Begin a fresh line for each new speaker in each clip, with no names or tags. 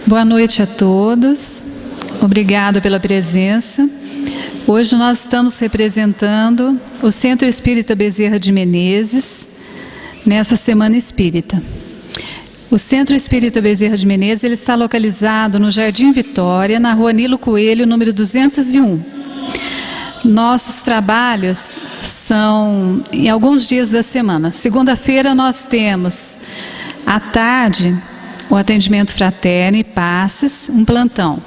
Boa noite a todos. Obrigado pela presença. Hoje nós estamos representando o Centro Espírita Bezerra de Menezes nessa Semana Espírita. O Centro Espírita Bezerra de Menezes ele está localizado no Jardim Vitória, na Rua Nilo Coelho, número 201. Nossos trabalhos são em alguns dias da semana. Segunda-feira nós temos à tarde o atendimento fraterno e passes, um plantão.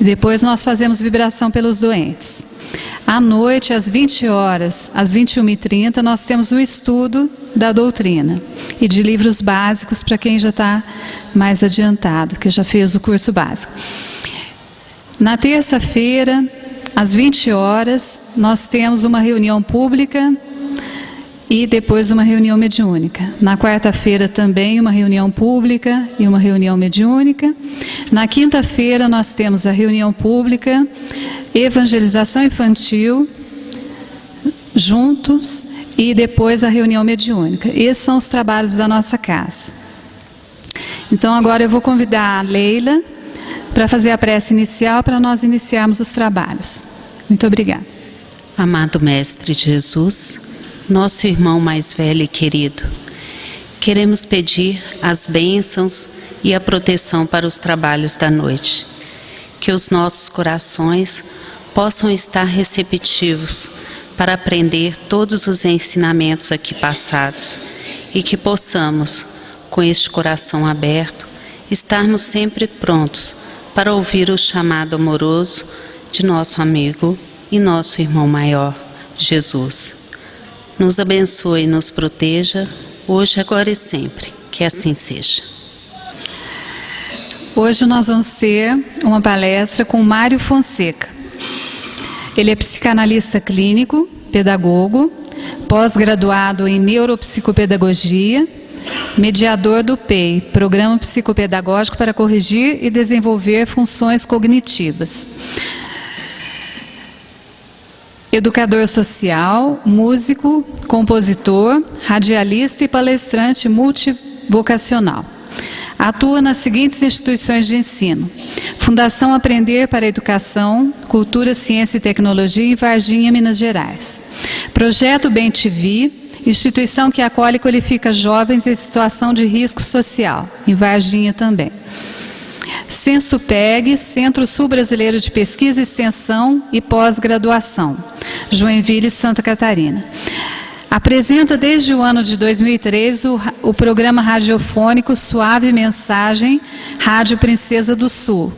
E depois nós fazemos vibração pelos doentes. À noite, às 20 horas, às 21h30, nós temos o estudo da doutrina e de livros básicos para quem já está mais adiantado, que já fez o curso básico. Na terça-feira, às 20 horas, nós temos uma reunião pública e depois uma reunião mediúnica. Na quarta-feira também uma reunião pública e uma reunião mediúnica. Na quinta-feira nós temos a reunião pública, evangelização infantil, juntos, e depois a reunião mediúnica. Esses são os trabalhos da nossa casa. Então agora eu vou convidar a Leila para fazer a prece inicial para nós iniciarmos os trabalhos. Muito obrigada.
Amado Mestre Jesus, nosso irmão mais velho e querido, queremos pedir as bênçãos e a proteção para os trabalhos da noite. Que os nossos corações possam estar receptivos para aprender todos os ensinamentos aqui passados e que possamos, com este coração aberto, estarmos sempre prontos para ouvir o chamado amoroso de nosso amigo e nosso irmão maior, Jesus. Nos abençoe e nos proteja, hoje, agora e sempre. Que assim seja.
Hoje nós vamos ter uma palestra com Mário Fonseca. Ele é psicanalista clínico, pedagogo, pós-graduado em neuropsicopedagogia, mediador do PEI, Programa Psicopedagógico para Corrigir e Desenvolver Funções Cognitivas. Educador social, músico, compositor, radialista e palestrante multivocacional. Atua nas seguintes instituições de ensino: Fundação Aprender para a Educação, Cultura, Ciência e Tecnologia em Varginha, Minas Gerais. Projeto Bem TV, instituição que acolhe e qualifica jovens em situação de risco social, em Varginha também. Censupeg, Centro Sul Brasileiro de Pesquisa, Extensão e Pós-Graduação, Joinville, Santa Catarina. Apresenta desde o ano de 2003 o programa radiofônico Suave Mensagem, Rádio Princesa do Sul.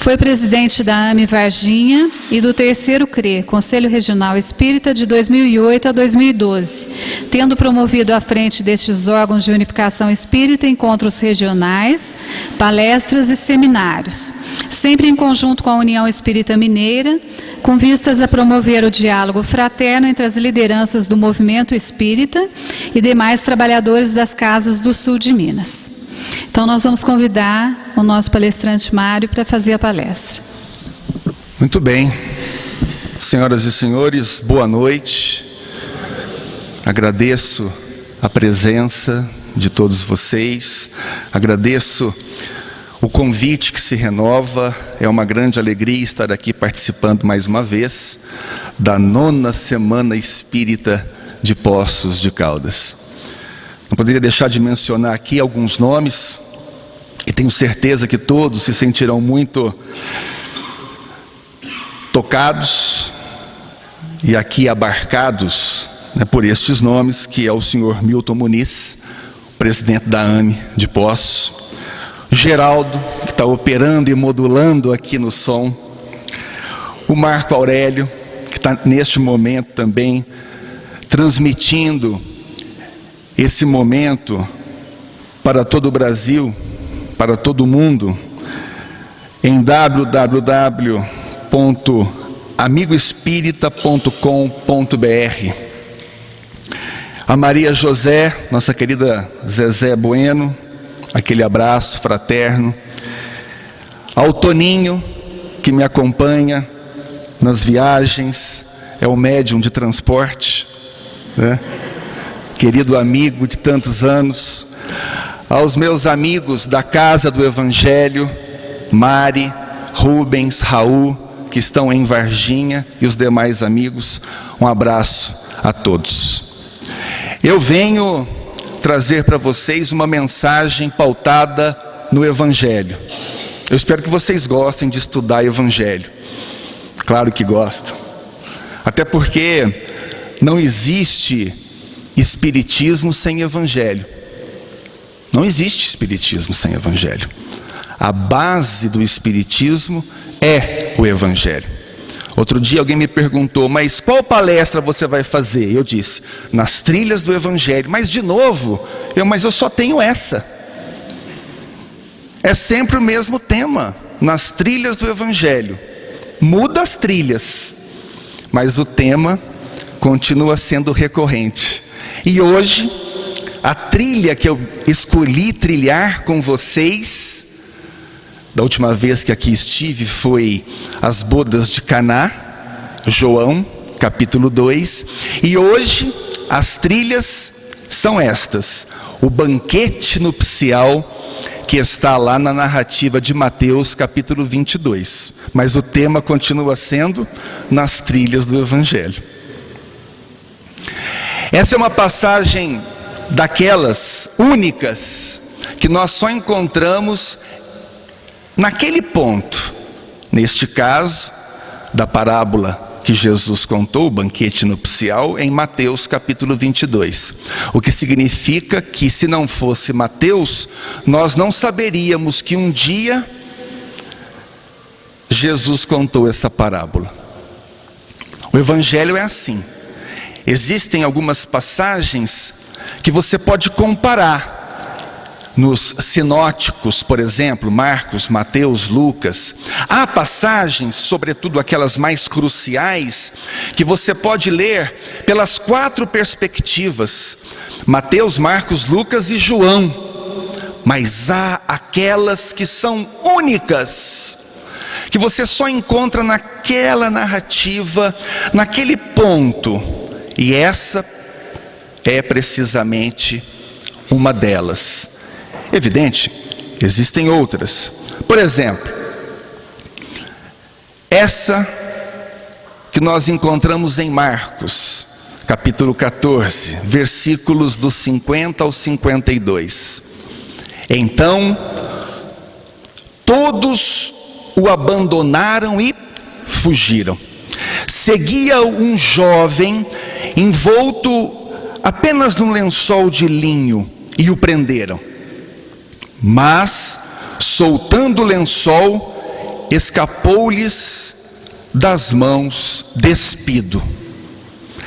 Foi presidente da AME Varginha e do terceiro CRE, Conselho Regional Espírita, de 2008 a 2012, tendo promovido à frente destes órgãos de unificação espírita encontros regionais, palestras e seminários, sempre em conjunto com a União Espírita Mineira, com vistas a promover o diálogo fraterno entre as lideranças do movimento espírita e demais trabalhadores das casas do sul de Minas. Então nós vamos convidar o nosso palestrante Mário para fazer a palestra.
Muito bem. Senhoras e senhores, boa noite. Agradeço a presença de todos vocês. Agradeço o convite que se renova. É uma grande alegria estar aqui participando mais uma vez da 9ª Semana Espírita de Poços de Caldas. Não poderia deixar de mencionar aqui alguns nomes, e tenho certeza que todos se sentirão muito tocados e aqui abarcados, por estes nomes, que é o senhor Milton Muniz, presidente da AME de Poços, Geraldo, que está operando e modulando aqui no som, o Marco Aurélio, que está neste momento também transmitindo esse momento para todo o Brasil, para todo o mundo, em www.amigoespírita.com.br. A Maria José, nossa querida Zezé Bueno, aquele abraço fraterno. Ao Toninho, que me acompanha nas viagens, é o médium de transporte, né? Querido amigo de tantos anos. aos meus amigos da Casa do Evangelho, Mari, Rubens, Raul, que estão em Varginha, e os demais amigos, um abraço a todos. Eu venho trazer para vocês uma mensagem pautada no Evangelho. Eu espero que vocês gostem de estudar Evangelho. Claro que gostam. Até porque não existe espiritismo sem Evangelho. Não existe espiritismo sem Evangelho. A base do espiritismo é o Evangelho. Outro dia alguém me perguntou, mas qual palestra você vai fazer? Eu disse, nas trilhas do Evangelho. Mas de novo, mas eu só tenho essa. É sempre o mesmo tema, nas trilhas do Evangelho. Muda as trilhas, mas o tema continua sendo recorrente. E hoje, a trilha que eu escolhi trilhar com vocês, da última vez que aqui estive, foi as bodas de Caná, João, capítulo 2. E hoje, as trilhas são estas: o banquete nupcial, que está lá na narrativa de Mateus, capítulo 22. Mas o tema continua sendo nas trilhas do Evangelho. Essa é uma passagem daquelas únicas que nós só encontramos naquele ponto. Neste caso, da parábola que Jesus contou, o banquete nupcial, em Mateus capítulo 22. O que significa que, se não fosse Mateus, nós não saberíamos que um dia Jesus contou essa parábola. O Evangelho é assim. Existem algumas passagens que você pode comparar. Nos sinóticos, por exemplo, Marcos, Mateus, Lucas, há passagens, sobretudo aquelas mais cruciais, que você pode ler pelas 4 perspectivas: Mateus, Marcos, Lucas e João. Mas há aquelas que são únicas, que você só encontra naquela narrativa, naquele ponto. E essa é precisamente uma delas. Evidente, existem outras. Por exemplo, essa que nós encontramos em Marcos, capítulo 14, versículos dos 50 ao 52. Então, todos o abandonaram e fugiram. Seguia um jovem envolto apenas num lençol de linho e o prenderam. Mas, soltando o lençol, escapou-lhes das mãos despido.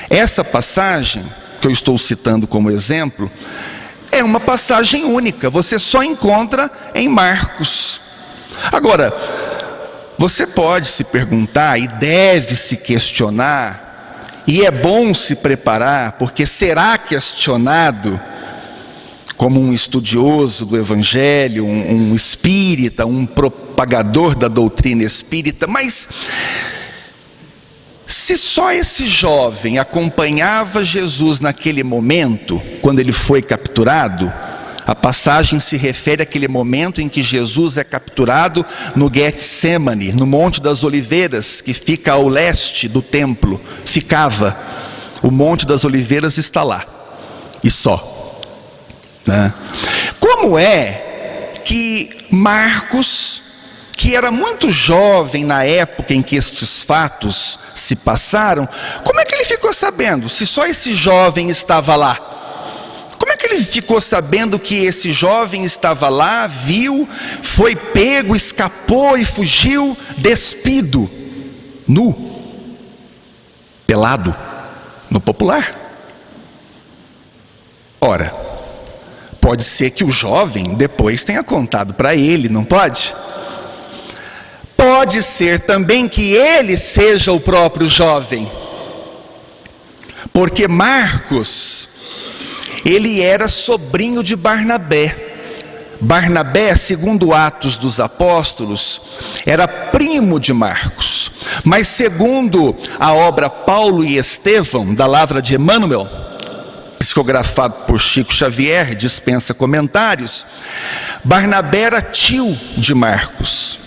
Essa passagem, que eu estou citando como exemplo, é uma passagem única, você só encontra em Marcos. Agora, você pode se perguntar e deve se questionar, e é bom se preparar, porque será questionado como um estudioso do Evangelho, um espírita, um propagador da doutrina espírita. Mas se só esse jovem acompanhava Jesus naquele momento, quando ele foi capturado, a passagem se refere àquele momento em que Jesus é capturado no Getsemane, no Monte das Oliveiras, que fica ao leste do templo. Ficava. O Monte das Oliveiras está lá. E só. Como é que Marcos, que era muito jovem na época em que estes fatos se passaram, como é que ele ficou sabendo, se só esse jovem estava lá? Como é que ele ficou sabendo que esse jovem estava lá, viu, foi pego, escapou e fugiu despido, nu, pelado, no popular? Ora, pode ser que o jovem depois tenha contado para ele, não pode? Pode ser também que ele seja o próprio jovem. Porque Marcos, ele era sobrinho de Barnabé. Barnabé, segundo Atos dos Apóstolos, era primo de Marcos. Mas segundo a obra Paulo e Estevão, da Lavra de Emmanuel, psicografado por Chico Xavier, dispensa comentários. Barnabé era tio de Marcos.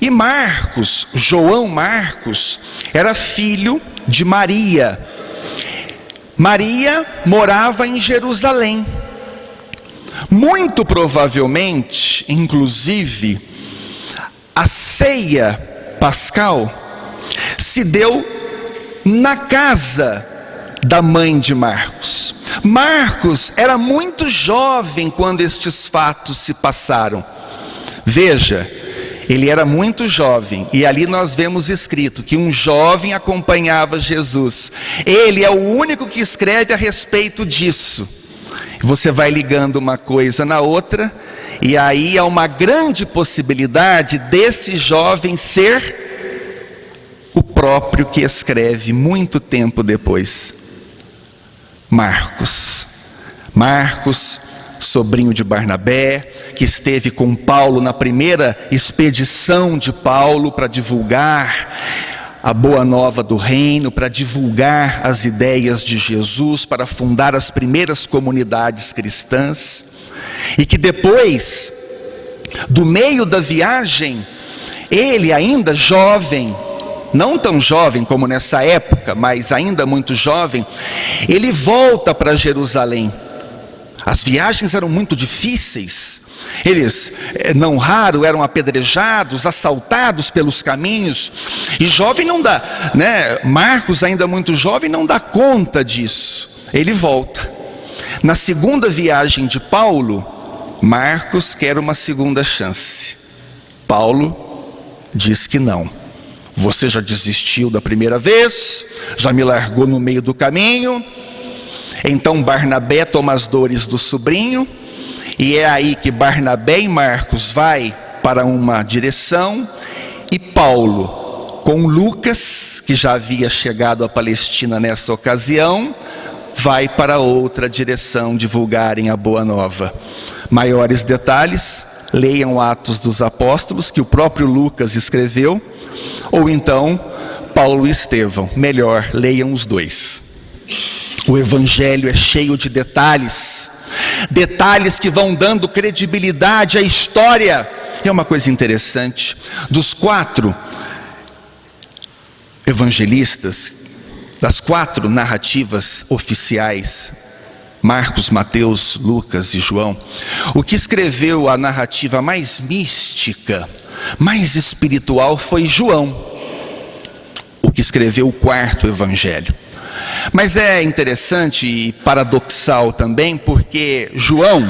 E Marcos, João Marcos, era filho de Maria. Maria morava em Jerusalém. Muito provavelmente, inclusive, a ceia pascal se deu na casa da mãe de Marcos. Marcos era muito jovem quando estes fatos se passaram. Veja, ele era muito jovem, e ali nós vemos escrito que um jovem acompanhava Jesus. Ele é o único que escreve a respeito disso. Você vai ligando uma coisa na outra, e aí há uma grande possibilidade desse jovem ser o próprio que escreve muito tempo depois. Marcos, sobrinho de Barnabé, que esteve com Paulo na primeira expedição de Paulo para divulgar a boa nova do reino, para divulgar as ideias de Jesus, para fundar as primeiras comunidades cristãs, e que depois, do meio da viagem, ele ainda jovem, não tão jovem como nessa época, mas ainda muito jovem, ele volta para Jerusalém. As viagens eram muito difíceis. Eles, não raro, eram apedrejados, assaltados pelos caminhos. E jovem não dá, né? Marcos, ainda muito jovem, não dá conta disso. Ele volta. Na segunda viagem de Paulo, Marcos quer uma segunda chance. Paulo diz que não. Você já desistiu da primeira vez, já me largou no meio do caminho. Então Barnabé toma as dores do sobrinho, e é aí que Barnabé e Marcos vai para uma direção, e Paulo, com Lucas, que já havia chegado à Palestina nessa ocasião, vai para outra direção divulgarem a boa nova. Maiores detalhes, leiam Atos dos Apóstolos, que o próprio Lucas escreveu, ou então Paulo e Estevão. Melhor, leiam os dois. O Evangelho é cheio de detalhes, detalhes que vão dando credibilidade à história. É uma coisa interessante, dos 4 evangelistas, das 4 narrativas oficiais, Marcos, Mateus, Lucas e João, o que escreveu a narrativa mais mística, mais espiritual, foi João, o que escreveu o 4º evangelho. Mas é interessante e paradoxal também, porque João,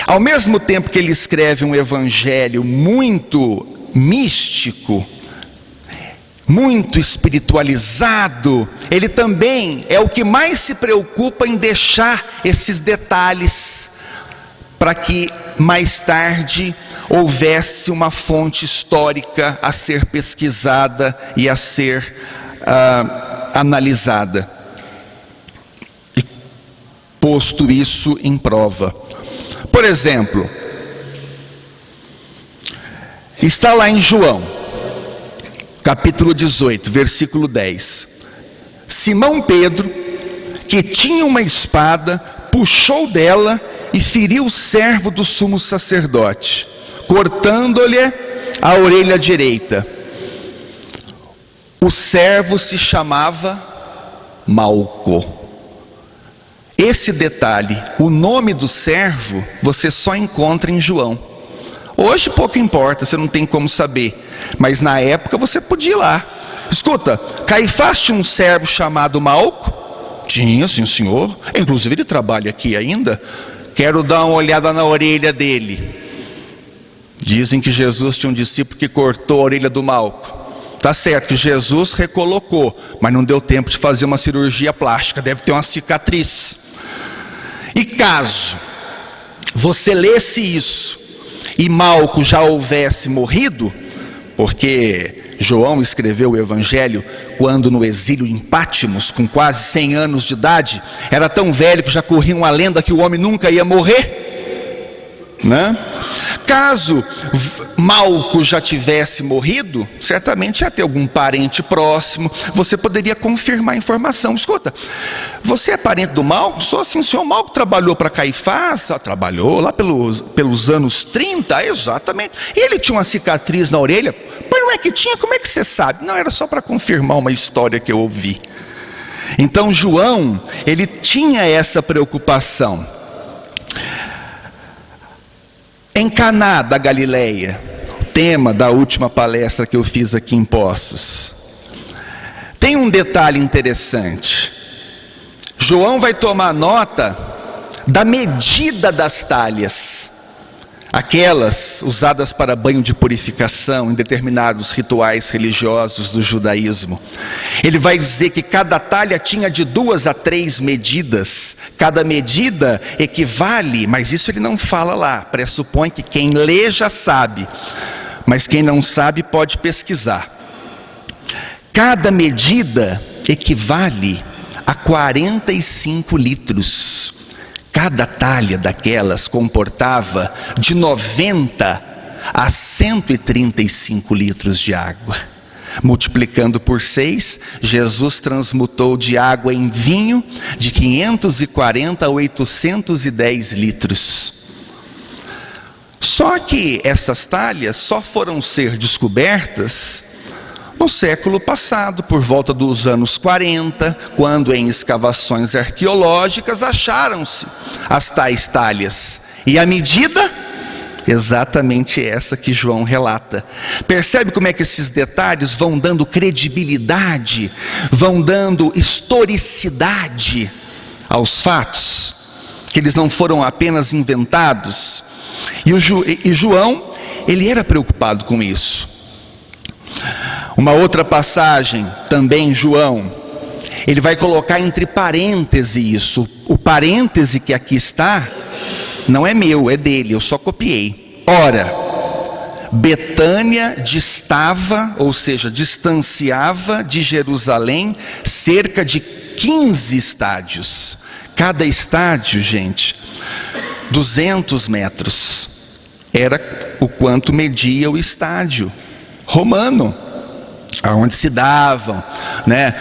ao mesmo tempo que ele escreve um evangelho muito místico, muito espiritualizado, ele também é o que mais se preocupa em deixar esses detalhes, para que mais tarde houvesse uma fonte histórica a ser pesquisada e a ser analisada, e posto isso em prova. Por exemplo, está lá em João, capítulo 18, versículo 10. Simão Pedro, que tinha uma espada, puxou dela e feriu o servo do sumo sacerdote, cortando-lhe a orelha direita. O servo se chamava Malco. Esse detalhe, o nome do servo, você só encontra em João. Hoje pouco importa, você não tem como saber, mas na época você podia ir lá. Escuta, Caifás tinha um servo chamado Malco? Tinha, sim senhor, inclusive ele trabalha aqui ainda. Quero dar uma olhada na orelha dele. Dizem que Jesus tinha um discípulo que cortou a orelha do Malco. Tá certo que Jesus recolocou, mas não deu tempo de fazer uma cirurgia plástica, deve ter uma cicatriz. E caso você lesse isso e Malco já houvesse morrido, porque João escreveu o Evangelho quando no exílio em Pátimos, com quase 100 anos de idade, era tão velho que já corria uma lenda que o homem nunca ia morrer, né? Caso Malco já tivesse morrido, certamente ia ter algum parente próximo. Você poderia confirmar a informação. Escuta, você é parente do Malco? Sou assim, o senhor Malco trabalhou para Caifás? Trabalhou lá pelos anos 30, exatamente. E ele tinha uma cicatriz na orelha? Mas não é que tinha, como é que você sabe? Não, era só para confirmar uma história que eu ouvi. Então João, ele tinha essa preocupação. Em Caná da Galileia, tema da última palestra que eu fiz aqui em Poços, tem um detalhe interessante. João vai tomar nota da medida das talhas, aquelas usadas para banho de purificação em determinados rituais religiosos do judaísmo. Ele vai dizer que cada talha tinha de 2 a 3 medidas. Cada medida equivale, mas isso ele não fala lá. Pressupõe que quem lê já sabe, mas quem não sabe pode pesquisar. Cada medida equivale a 45 litros. Cada talha daquelas comportava de 90 a 135 litros de água. Multiplicando por 6, Jesus transmutou de água em vinho de 540 a 810 litros. Só que essas talhas só foram ser descobertas no século passado, por volta dos anos 40, quando em escavações arqueológicas acharam-se as tais talhas. E a medida? Exatamente essa que João relata. Percebe como é que esses detalhes vão dando credibilidade, vão dando historicidade aos fatos, que eles não foram apenas inventados. E João, ele era preocupado com isso. Uma outra passagem, também João, ele vai colocar entre parênteses isso. O parêntese que aqui está, não é meu, é dele, eu só copiei. Ora, Betânia distava, ou seja, distanciava de Jerusalém cerca de 15 estádios. Cada estádio, gente, 200 metros. Era o quanto media o estádio romano, aonde se davam, né,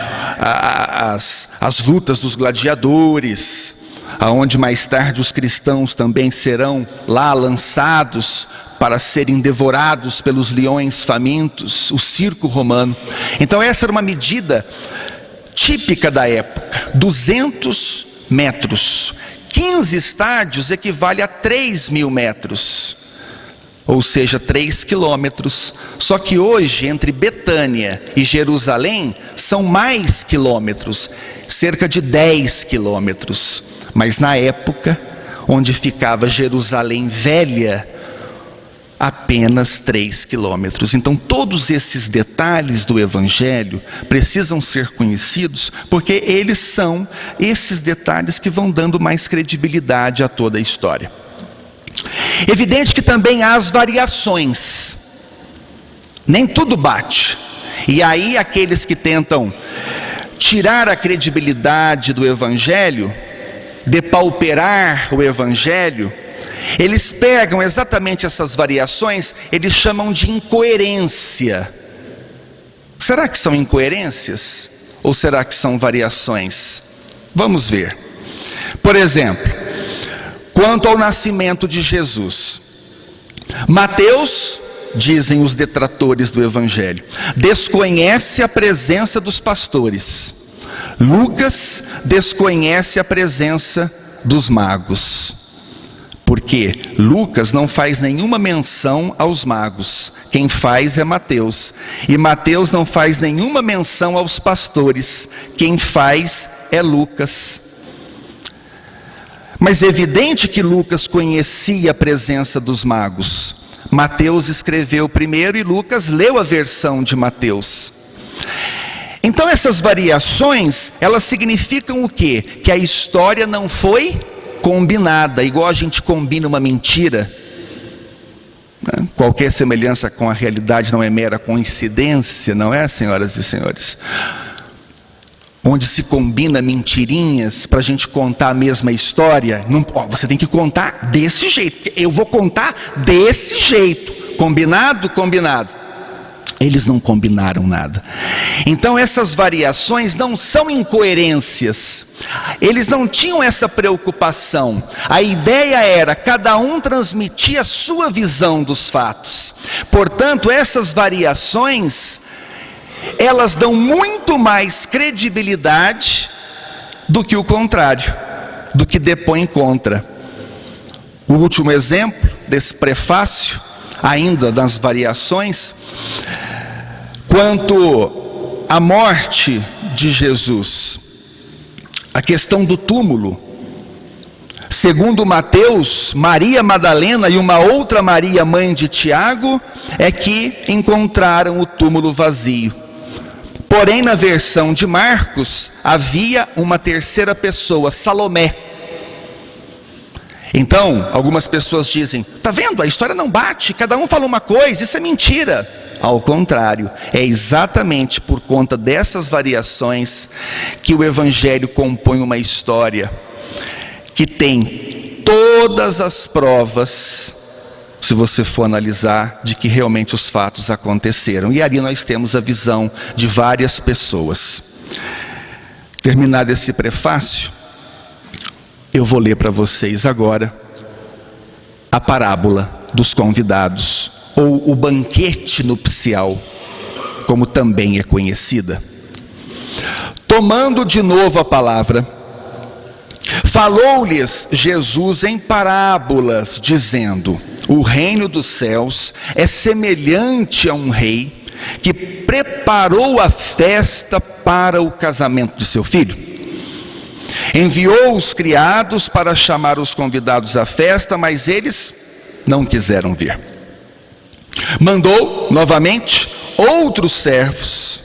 as lutas dos gladiadores, aonde mais tarde os cristãos também serão lá lançados para serem devorados pelos leões famintos, o circo romano. Então essa era uma medida típica da época, 200 metros. 15 estádios equivale a 3.000 metros. Ou seja, 3 quilômetros. Só que hoje, entre Betânia e Jerusalém, são mais quilômetros, cerca de 10 quilômetros. Mas na época, onde ficava Jerusalém velha, apenas 3 quilômetros. Então todos esses detalhes do Evangelho precisam ser conhecidos, porque eles são esses detalhes que vão dando mais credibilidade a toda a história. Evidente que também há as variações, nem tudo bate, e aí aqueles que tentam tirar a credibilidade do Evangelho, depauperar o Evangelho, eles pegam exatamente essas variações, eles chamam de incoerência. Será que são incoerências? Ou será que são variações? Vamos ver. Por exemplo, quanto ao nascimento de Jesus, Mateus, dizem os detratores do Evangelho, desconhece a presença dos pastores. Lucas desconhece a presença dos magos. Porque Lucas não faz nenhuma menção aos magos. Quem faz é Mateus. E Mateus não faz nenhuma menção aos pastores. Quem faz é Lucas. Mas é evidente que Lucas conhecia a presença dos magos. Mateus escreveu primeiro e Lucas leu a versão de Mateus. Então essas variações, elas significam o quê? Que a história não foi combinada, igual a gente combina uma mentira. Qualquer semelhança com a realidade não é mera coincidência, não é, senhoras e senhores? Onde se combina mentirinhas para a gente contar a mesma história. Não, você tem que contar desse jeito. Eu vou contar desse jeito. Combinado? Combinado. Eles não combinaram nada. Então essas variações não são incoerências. Eles não tinham essa preocupação. A ideia era cada um transmitir a sua visão dos fatos. Portanto, essas variações, elas dão muito mais credibilidade do que o contrário, do que depõe contra. O último exemplo desse prefácio, ainda das variações, quanto à morte de Jesus, a questão do túmulo. Segundo Mateus, Maria Madalena e uma outra Maria, mãe de Tiago, é que encontraram o túmulo vazio. Porém, na versão de Marcos, havia uma terceira pessoa, Salomé. Então, algumas pessoas dizem, tá vendo, a história não bate, cada um fala uma coisa, isso é mentira. Ao contrário, é exatamente por conta dessas variações que o Evangelho compõe uma história que tem todas as provas, se você for analisar, de que realmente os fatos aconteceram. E ali nós temos a visão de várias pessoas. Terminado esse prefácio, eu vou ler para vocês agora a parábola dos convidados, ou o banquete nupcial, como também é conhecida. Tomando de novo a palavra, falou-lhes Jesus em parábolas, dizendo: o reino dos céus é semelhante a um rei que preparou a festa para o casamento de seu filho. Enviou os criados para chamar os convidados à festa, mas eles não quiseram vir. Mandou novamente outros servos,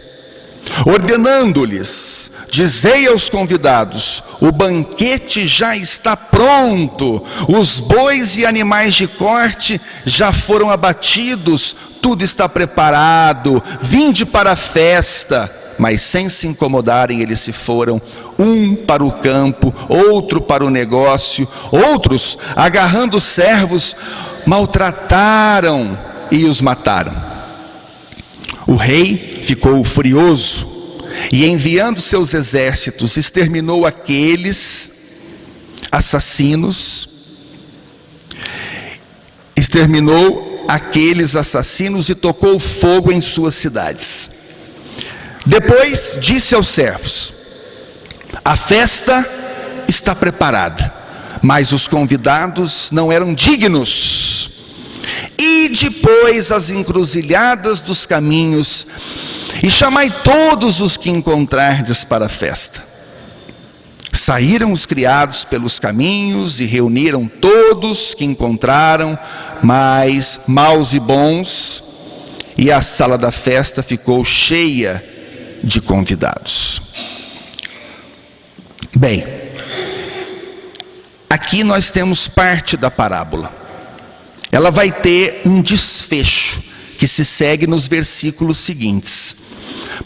ordenando-lhes: dizei aos convidados, o banquete já está pronto, os bois e animais de corte já foram abatidos, tudo está preparado, vinde para a festa. Mas sem se incomodarem, eles se foram, um para o campo, outro para o negócio. Outros, agarrando os servos, maltrataram e os mataram. O rei ficou furioso e, enviando seus exércitos, exterminou aqueles assassinos, e tocou fogo em suas cidades. Depois disse aos servos: a festa está preparada, mas os convidados não eram dignos. E depois as encruzilhadas dos caminhos, e chamai todos os que encontrardes para a festa. Saíram os criados pelos caminhos e reuniram todos que encontraram, maus e bons, e a sala da festa ficou cheia de convidados. Bem, aqui nós temos parte da parábola. Ela vai ter um desfecho que se segue nos versículos seguintes.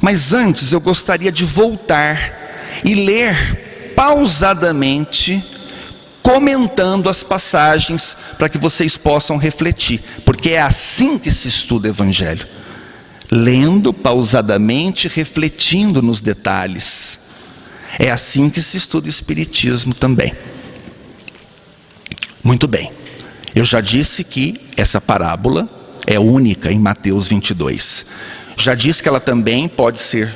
Mas antes eu gostaria de voltar e ler pausadamente, comentando as passagens, para que vocês possam refletir, porque é assim que se estuda o Evangelho. Lendo pausadamente, refletindo nos detalhes. É assim que se estuda o Espiritismo também. Muito bem. Eu já disse que essa parábola é única em Mateus 22. Já disse que ela também pode ser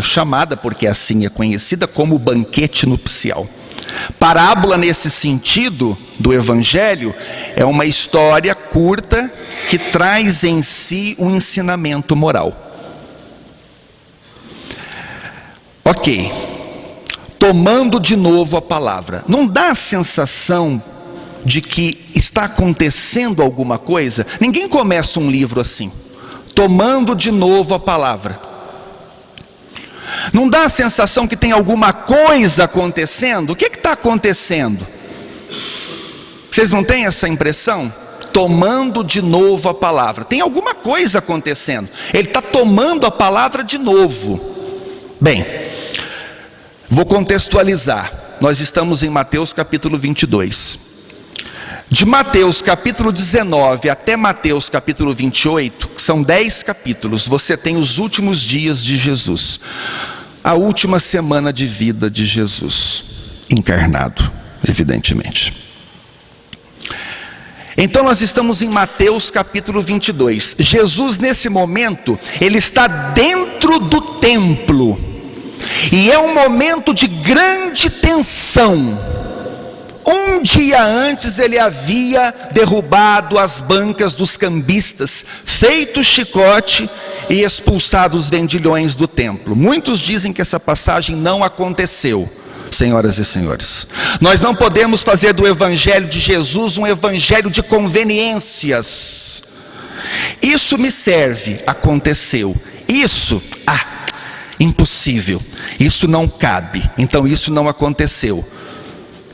chamada, porque assim é conhecida, como banquete nupcial. Parábola, nesse sentido do Evangelho, é uma história curta que traz em si um ensinamento moral. Ok, tomando de novo a palavra, não dá a sensação de que está acontecendo alguma coisa? Ninguém começa um livro assim, tomando de novo a palavra. Não dá a sensação que tem alguma coisa acontecendo? O que está acontecendo? Vocês não têm essa impressão? Tomando de novo a palavra. Tem alguma coisa acontecendo. Ele está tomando a palavra de novo. Bem, vou contextualizar. Nós estamos em Mateus capítulo 22. De Mateus capítulo 19 até Mateus capítulo 28, que são 10 capítulos, você tem os últimos dias de Jesus, a última semana de vida de Jesus, encarnado, evidentemente. Então nós estamos em Mateus capítulo 22. Jesus, nesse momento, ele está dentro do templo, e é um momento de grande tensão. Um dia antes ele havia derrubado as bancas dos cambistas, feito chicote e expulsado os vendilhões do templo. Muitos dizem que essa passagem não aconteceu. Senhoras e senhores, nós não podemos fazer do evangelho de Jesus um evangelho de conveniências. Isso me serve, aconteceu. Isso, impossível. Isso não cabe, então isso não aconteceu.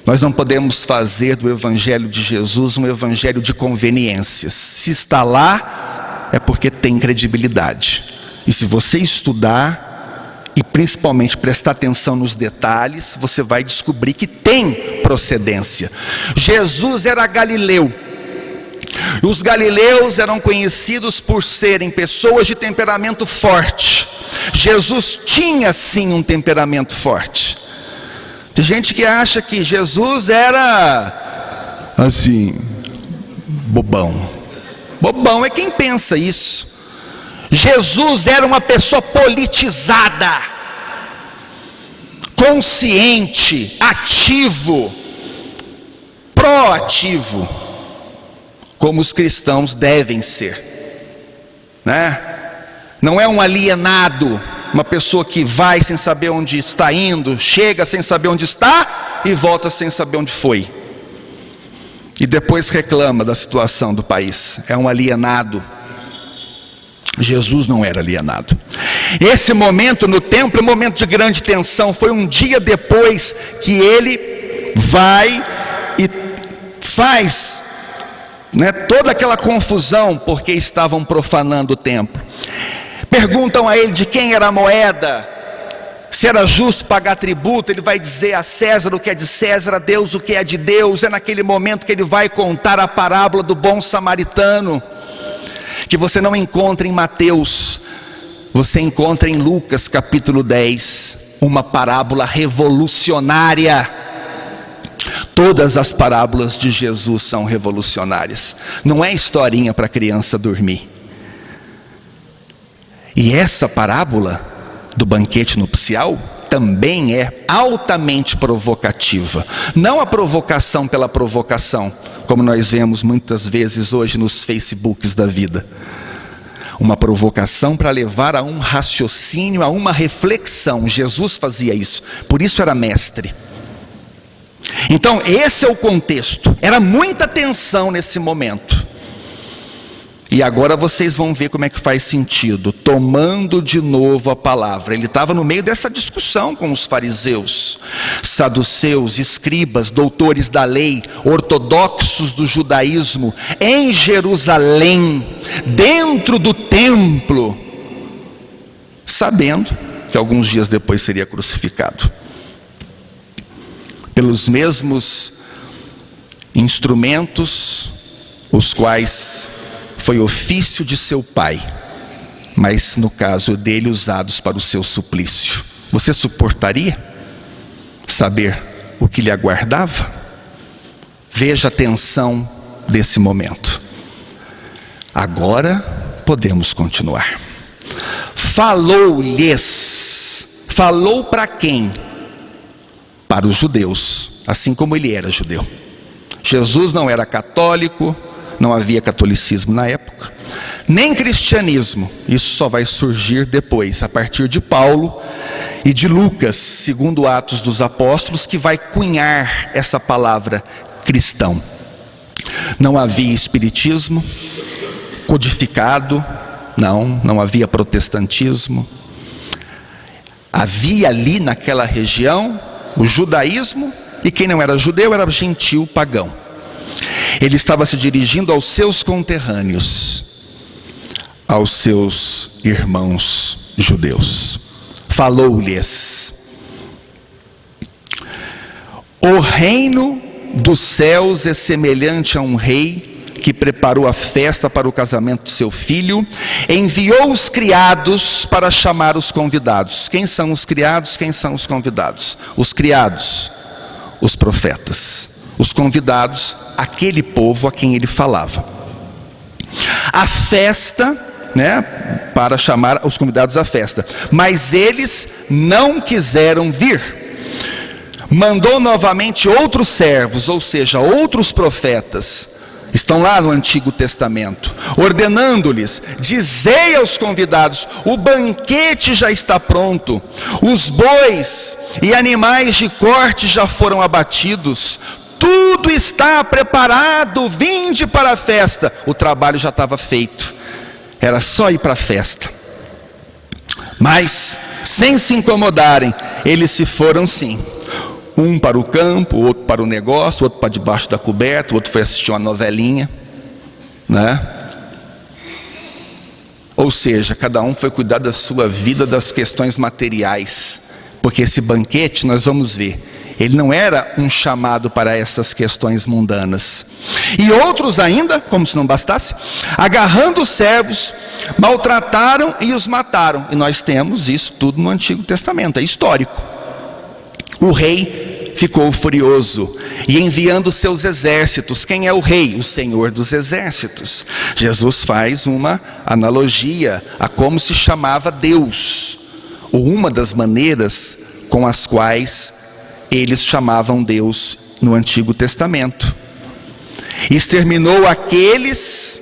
Nós não podemos fazer do evangelho de Jesus um evangelho de conveniências. Se está lá, é porque tem credibilidade. E se você estudar, e principalmente prestar atenção nos detalhes, você vai descobrir que tem procedência. Jesus era galileu. Os galileus eram conhecidos por serem pessoas de temperamento forte. Jesus tinha sim um temperamento forte. Tem gente que acha que Jesus era assim, bobão. Bobão é quem pensa isso. Jesus era uma pessoa politizada, consciente, ativo, proativo, como os cristãos devem ser, né? Não é um alienado, uma pessoa que vai sem saber onde está indo, chega sem saber onde está e volta sem saber onde foi. E depois reclama da situação do país. É um alienado. Jesus não era alienado. Esse momento no templo é um momento de grande tensão. Foi um dia depois que ele vai e faz, toda aquela confusão porque estavam profanando o templo. Perguntam a ele de quem era a moeda, se era justo pagar tributo. Ele vai dizer a César o que é de César, a Deus o que é de Deus. É naquele momento que ele vai contar a parábola do bom samaritano, que você não encontra em Mateus, você encontra em Lucas capítulo 10, uma parábola revolucionária. Todas as parábolas de Jesus são revolucionárias, não é historinha para criança dormir. E essa parábola do banquete nupcial também é altamente provocativa. Não a provocação pela provocação, como nós vemos muitas vezes hoje nos Facebooks da vida. Uma provocação para levar a um raciocínio, a uma reflexão. Jesus fazia isso, por isso era mestre. Então esse é o contexto. Era muita tensão nesse momento. E agora vocês vão ver como é que faz sentido. Tomando de novo a palavra. Ele estava no meio dessa discussão com os fariseus, saduceus, escribas, doutores da lei, ortodoxos do judaísmo, em Jerusalém, dentro do templo, sabendo que alguns dias depois seria crucificado. Pelos mesmos instrumentos, os quais foi ofício de seu pai, mas no caso dele usados para o seu suplício. Você suportaria saber o que lhe aguardava? Veja a tensão desse momento. Agora podemos continuar. Falou-lhes. Falou para quem? Para os judeus, assim como ele era judeu. Jesus não era católico, não havia catolicismo na época, nem cristianismo. Isso só vai surgir depois, a partir de Paulo e de Lucas, segundo Atos dos Apóstolos, que vai cunhar essa palavra cristão. Não havia espiritismo codificado, não havia protestantismo. Havia ali naquela região o judaísmo, e quem não era judeu era gentil, pagão. Ele estava se dirigindo aos seus conterrâneos, aos seus irmãos judeus. Falou-lhes: o reino dos céus é semelhante a um rei que preparou a festa para o casamento de seu filho, enviou os criados para chamar os convidados. Quem são os criados? Quem são os convidados? Os criados, os profetas. Os convidados, aquele povo a quem ele falava. A festa, para chamar os convidados à festa. Mas eles não quiseram vir. Mandou novamente outros servos, ou seja, outros profetas. Estão lá no Antigo Testamento, ordenando-lhes: dizei aos convidados, o banquete já está pronto, os bois e animais de corte já foram abatidos, tudo está preparado, vinde para a festa. O trabalho já estava feito, era só ir para a festa. Mas, sem se incomodarem, eles se foram sim. Um para o campo, outro para o negócio, outro para debaixo da coberta, outro foi assistir uma novelinha, Ou seja, cada um foi cuidar da sua vida, das questões materiais, porque esse banquete, nós vamos ver, ele não era um chamado para essas questões mundanas. E outros ainda, como se não bastasse, agarrando os servos, maltrataram e os mataram. E nós temos isso tudo no Antigo Testamento, é histórico. O rei ficou furioso e enviando seus exércitos. Quem é o rei? O Senhor dos exércitos. Jesus faz uma analogia a como se chamava Deus, ou uma das maneiras com as quais eles chamavam Deus no Antigo Testamento. Exterminou aqueles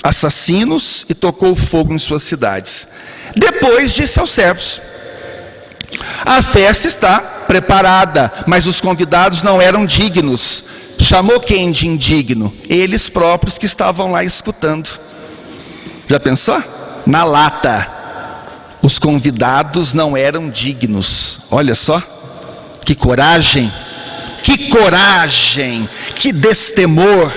assassinos e tocou fogo em suas cidades. Depois disse aos servos: a festa está preparada, mas os convidados não eram dignos. Chamou quem de indigno? Eles próprios que estavam lá escutando. Já pensou? Na lata. Os convidados não eram dignos. Olha só, que coragem, que destemor.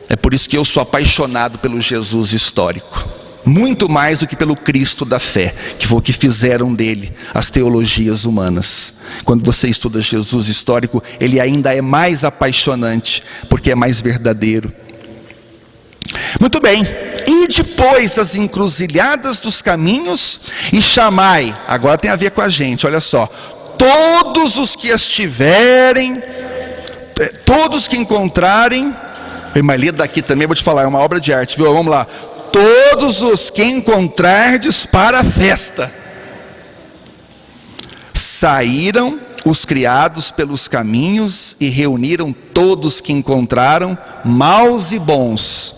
É por isso que eu sou apaixonado pelo Jesus histórico. Muito mais do que pelo Cristo da fé, que foi o que fizeram dele as teologias humanas. Quando você estuda Jesus histórico, ele ainda é mais apaixonante, porque é mais verdadeiro. Muito bem, e depois as encruzilhadas dos caminhos, e chamai, agora tem a ver com a gente, olha só, todos os que estiverem, todos que encontrarem, mas lê daqui também, vou te falar, é uma obra de arte, viu? Vamos lá. Todos os que encontrardes para a festa. Saíram os criados pelos caminhos e reuniram todos que encontraram, maus e bons.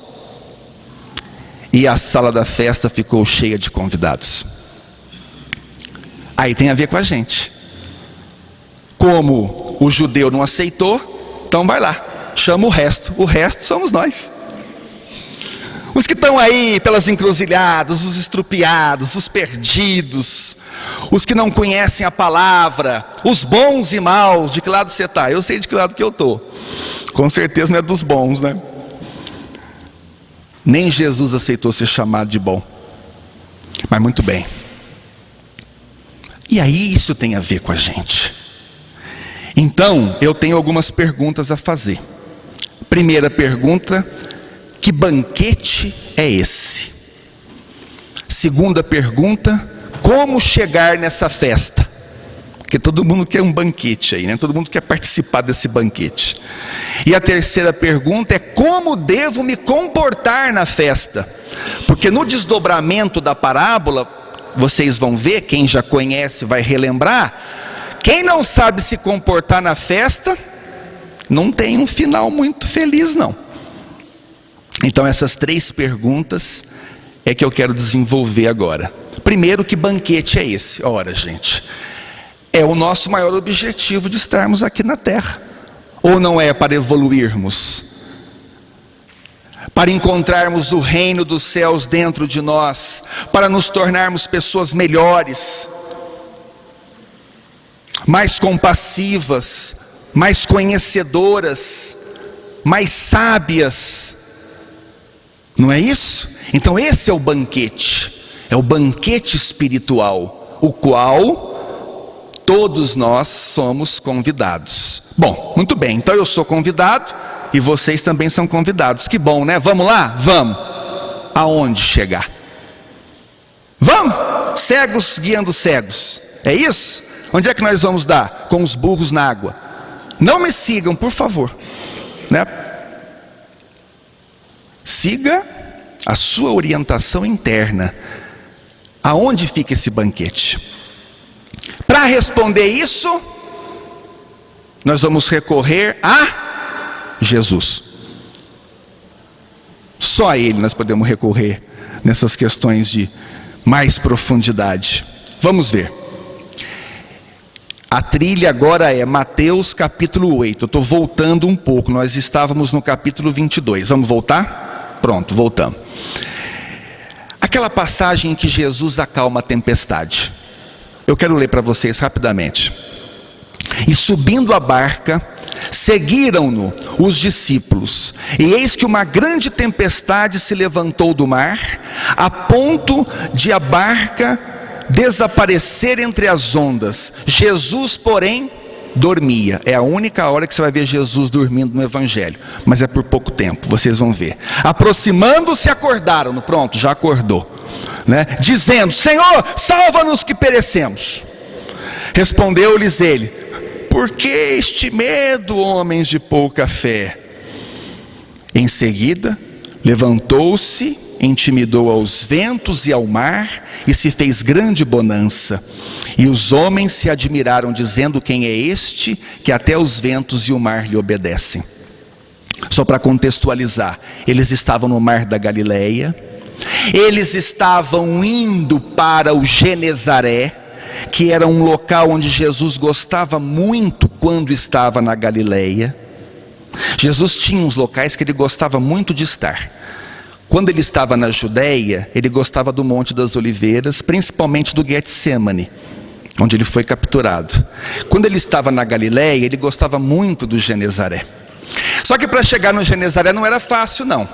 E a sala da festa ficou cheia de convidados. Aí tem a ver com a gente. Como o judeu não aceitou, então vai lá, chama o resto somos nós. Os que estão aí pelas encruzilhadas, os estrupiados, os perdidos, os que não conhecem a palavra, os bons e maus. De que lado você está? Eu sei de que lado que eu estou. Com certeza não é dos bons, né? Nem Jesus aceitou ser chamado de bom. Mas muito bem. E aí isso tem a ver com a gente. Então, eu tenho algumas perguntas a fazer. Primeira pergunta: que banquete é esse? Segunda pergunta: como chegar nessa festa? Porque todo mundo quer um banquete aí, né? Todo mundo quer participar desse banquete. E a terceira pergunta é: como devo me comportar na festa? Porque no desdobramento da parábola, vocês vão ver, quem já conhece vai relembrar, quem não sabe se comportar na festa, não tem um final muito feliz não. Então essas três perguntas é que eu quero desenvolver agora. Primeiro, que banquete é esse? Ora, gente, é o nosso maior objetivo de estarmos aqui na terra. Ou não é para evoluirmos? Para encontrarmos o reino dos céus dentro de nós, para nos tornarmos pessoas melhores, mais compassivas, mais conhecedoras, mais sábias. Não é isso? Então esse é o banquete espiritual, o qual Todos nós somos convidados. Bom, muito bem, então eu sou convidado e vocês também são convidados. Que bom, né? Vamos lá? Vamos. Aonde chegar? Vamos! Cegos guiando cegos. É isso? Onde é que nós vamos dar? Com os burros na água. Não me sigam, por favor, né? Siga a sua orientação interna. Aonde fica esse banquete? Para responder isso, nós vamos recorrer a Jesus. Só a Ele nós podemos recorrer nessas questões de mais profundidade. Vamos ver. A trilha agora é Mateus capítulo 8. Eu estou voltando um pouco, nós estávamos no capítulo 22. Vamos voltar? Pronto, voltamos. Aquela passagem em que Jesus acalma a tempestade. Eu quero ler para vocês rapidamente. E subindo a barca, seguiram-no os discípulos. E eis que uma grande tempestade se levantou do mar, a ponto de a barca desaparecer entre as ondas. Jesus, porém, dormia. É a única hora que você vai ver Jesus dormindo no Evangelho, mas é por pouco tempo, vocês vão ver. Aproximando-se, acordaram-no. Pronto, já acordou, né? Dizendo: Senhor, salva-nos que perecemos. Respondeu-lhes ele: por que este medo, homens de pouca fé? Em seguida, levantou-se, intimidou aos ventos e ao mar, e se fez grande bonança. E os homens se admiraram, dizendo: quem é este, que até os ventos e o mar lhe obedecem? Só para contextualizar, eles estavam no mar da Galileia, eles estavam indo para o Genezaré, que era um local onde Jesus gostava muito quando estava na Galileia. Jesus tinha uns locais que ele gostava muito de estar. Quando ele estava na Judeia, ele gostava do Monte das Oliveiras, principalmente do Getsemane, onde ele foi capturado. Quando ele estava na Galileia, ele gostava muito do Genezaré. Só que para chegar no Genezaré não era fácil não,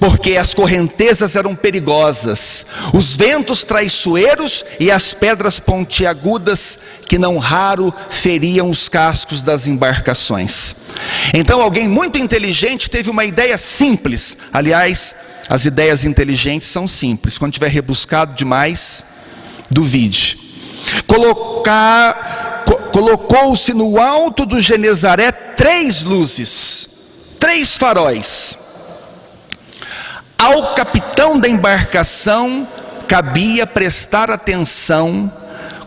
porque as correntezas eram perigosas, os ventos traiçoeiros e as pedras pontiagudas que não raro feriam os cascos das embarcações. Então alguém muito inteligente teve uma ideia simples. Aliás, as ideias inteligentes são simples. Quando tiver rebuscado demais, duvide. Colocou-se no alto do Genezaré 3 luzes, 3 faróis. Ao capitão da embarcação cabia prestar atenção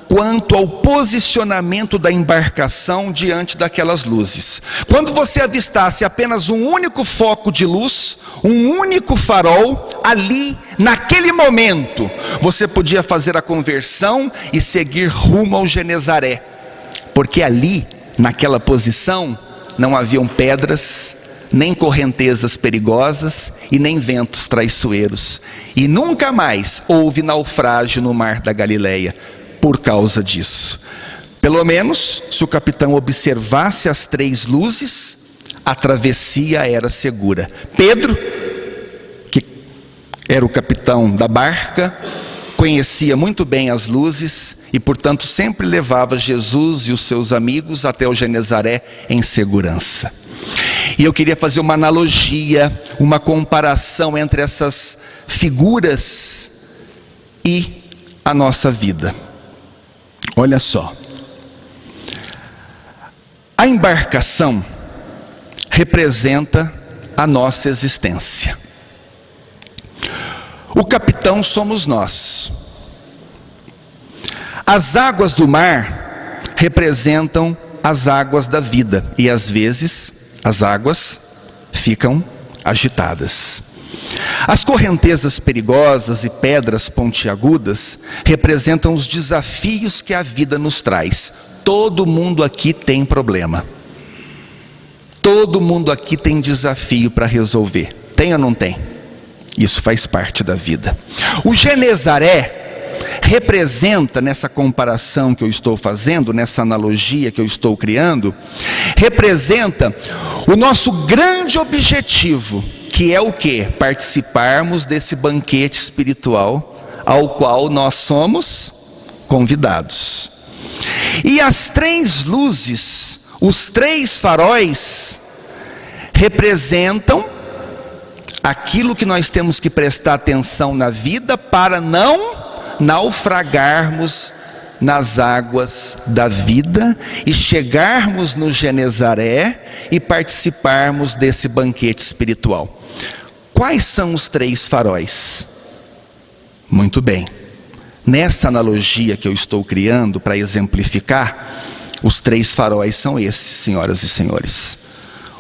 quanto ao posicionamento da embarcação diante daquelas luzes. Quando você avistasse apenas um único foco de luz, um único farol, ali, naquele momento, você podia fazer a conversão e seguir rumo ao Genezaré, porque ali, naquela posição, não haviam pedras, nem correntezas perigosas e nem ventos traiçoeiros, e nunca mais houve naufrágio no mar da Galileia por causa disso. Pelo menos, se o capitão observasse as 3 luzes, a travessia era segura. Pedro, que era o capitão da barca, conhecia muito bem as luzes e, portanto, sempre levava Jesus e os seus amigos até o Genezaré em segurança. E eu queria fazer uma analogia, uma comparação entre essas figuras e a nossa vida. Olha só, a embarcação representa a nossa existência. O capitão somos nós. As águas do mar representam as águas da vida, e às vezes as águas ficam agitadas. As correntezas perigosas e pedras pontiagudas representam os desafios que a vida nos traz. Todo mundo aqui tem problema. Todo mundo aqui tem desafio para resolver. Tem ou não tem? Isso faz parte da vida. O Genezaré representa, nessa comparação que eu estou fazendo, nessa analogia que eu estou criando, representa o nosso grande objetivo, que é o quê? Participarmos desse banquete espiritual ao qual nós somos convidados. E as 3 luzes, os 3 faróis, representam aquilo que nós temos que prestar atenção na vida para não naufragarmos nas águas da vida e chegarmos no Genezaré e participarmos desse banquete espiritual. Quais são os 3 faróis? Muito bem. Nessa analogia que eu estou criando para exemplificar, os 3 faróis são esses, senhoras e senhores.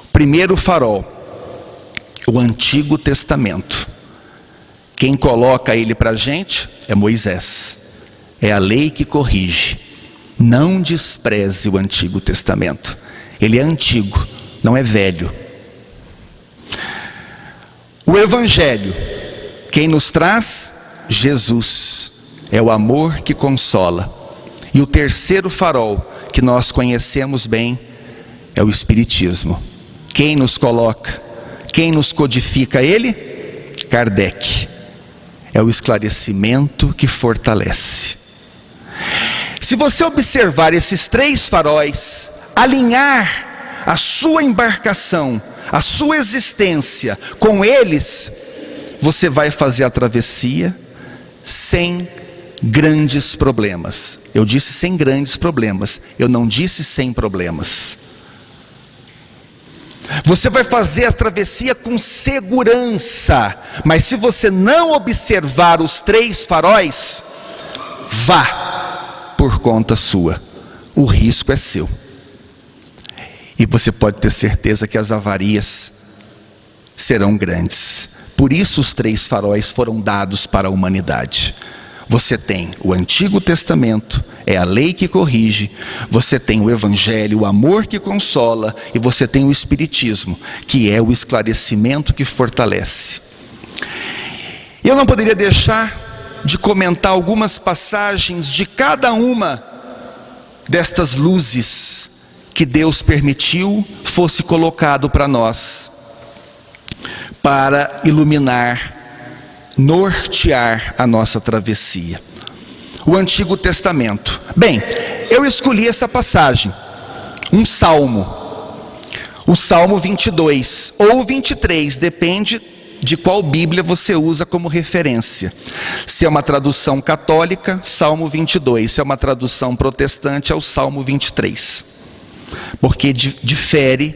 O primeiro farol, o Antigo Testamento. Quem coloca ele para a gente é Moisés. É a lei que corrige. Não despreze o Antigo Testamento. Ele é antigo, não é velho. O Evangelho, quem nos traz? Jesus. É o amor que consola. E o terceiro farol, que nós conhecemos bem, é o Espiritismo. Quem nos coloca? Quem nos codifica ele? Kardec. É o esclarecimento que fortalece. Se você observar esses 3 faróis, alinhar a sua embarcação, a sua existência com eles, você vai fazer a travessia sem grandes problemas. Eu disse sem grandes problemas, eu não disse sem problemas. Você vai fazer a travessia com segurança, mas se você não observar os 3 faróis, vá por conta sua, o risco é seu. E você pode ter certeza que as avarias serão grandes. Por isso os 3 faróis foram dados para a humanidade. Você tem o Antigo Testamento, é a lei que corrige. Você tem o Evangelho, o amor que consola. E você tem o Espiritismo, que é o esclarecimento que fortalece. Eu não poderia deixar de comentar algumas passagens de cada uma destas luzes que Deus permitiu fosse colocado para nós, para iluminar, nortear a nossa travessia. O Antigo Testamento. Bem, eu escolhi essa passagem, um salmo, o Salmo 22 ou 23, depende de qual Bíblia você usa como referência. Se é uma tradução católica, Salmo 22. Se é uma tradução protestante, é o Salmo 23. Porque difere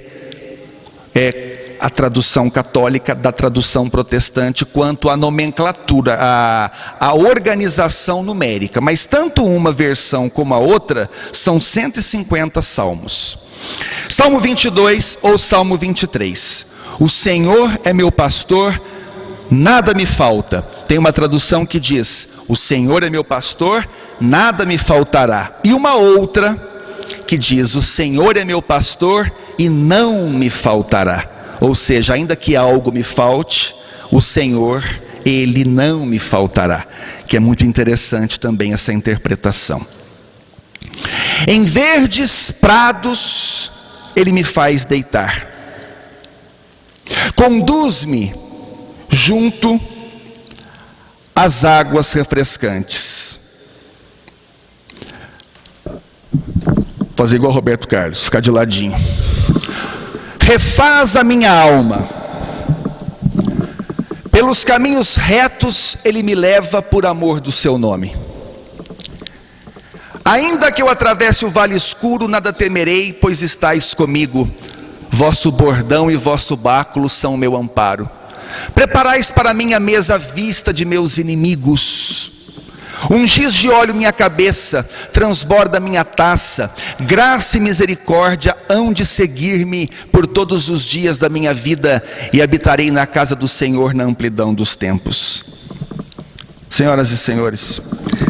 a tradução católica da tradução protestante quanto à nomenclatura, a organização numérica. Mas tanto uma versão como a outra são 150 salmos. Salmo 22 ou Salmo 23. O Senhor é meu pastor, nada me falta. Tem uma tradução que diz: o Senhor é meu pastor, nada me faltará. E uma outra que diz: o Senhor é meu pastor e não me faltará. Ou seja, ainda que algo me falte, o Senhor, Ele não me faltará. Que é muito interessante também essa interpretação. Em verdes prados Ele me faz deitar. Conduz-me junto às águas refrescantes. Vou fazer igual Roberto Carlos, ficar de ladinho. Refaz a minha alma. Pelos caminhos retos Ele me leva por amor do seu nome. Ainda que eu atravesse o vale escuro, nada temerei, pois estais comigo. Vosso bordão e vosso báculo são o meu amparo. Preparais para mim a mesa à vista de meus inimigos. Ungis de óleo minha cabeça, transborda minha taça. Graça e misericórdia hão de seguir-me por todos os dias da minha vida, e habitarei na casa do Senhor na amplidão dos tempos. Senhoras e senhores,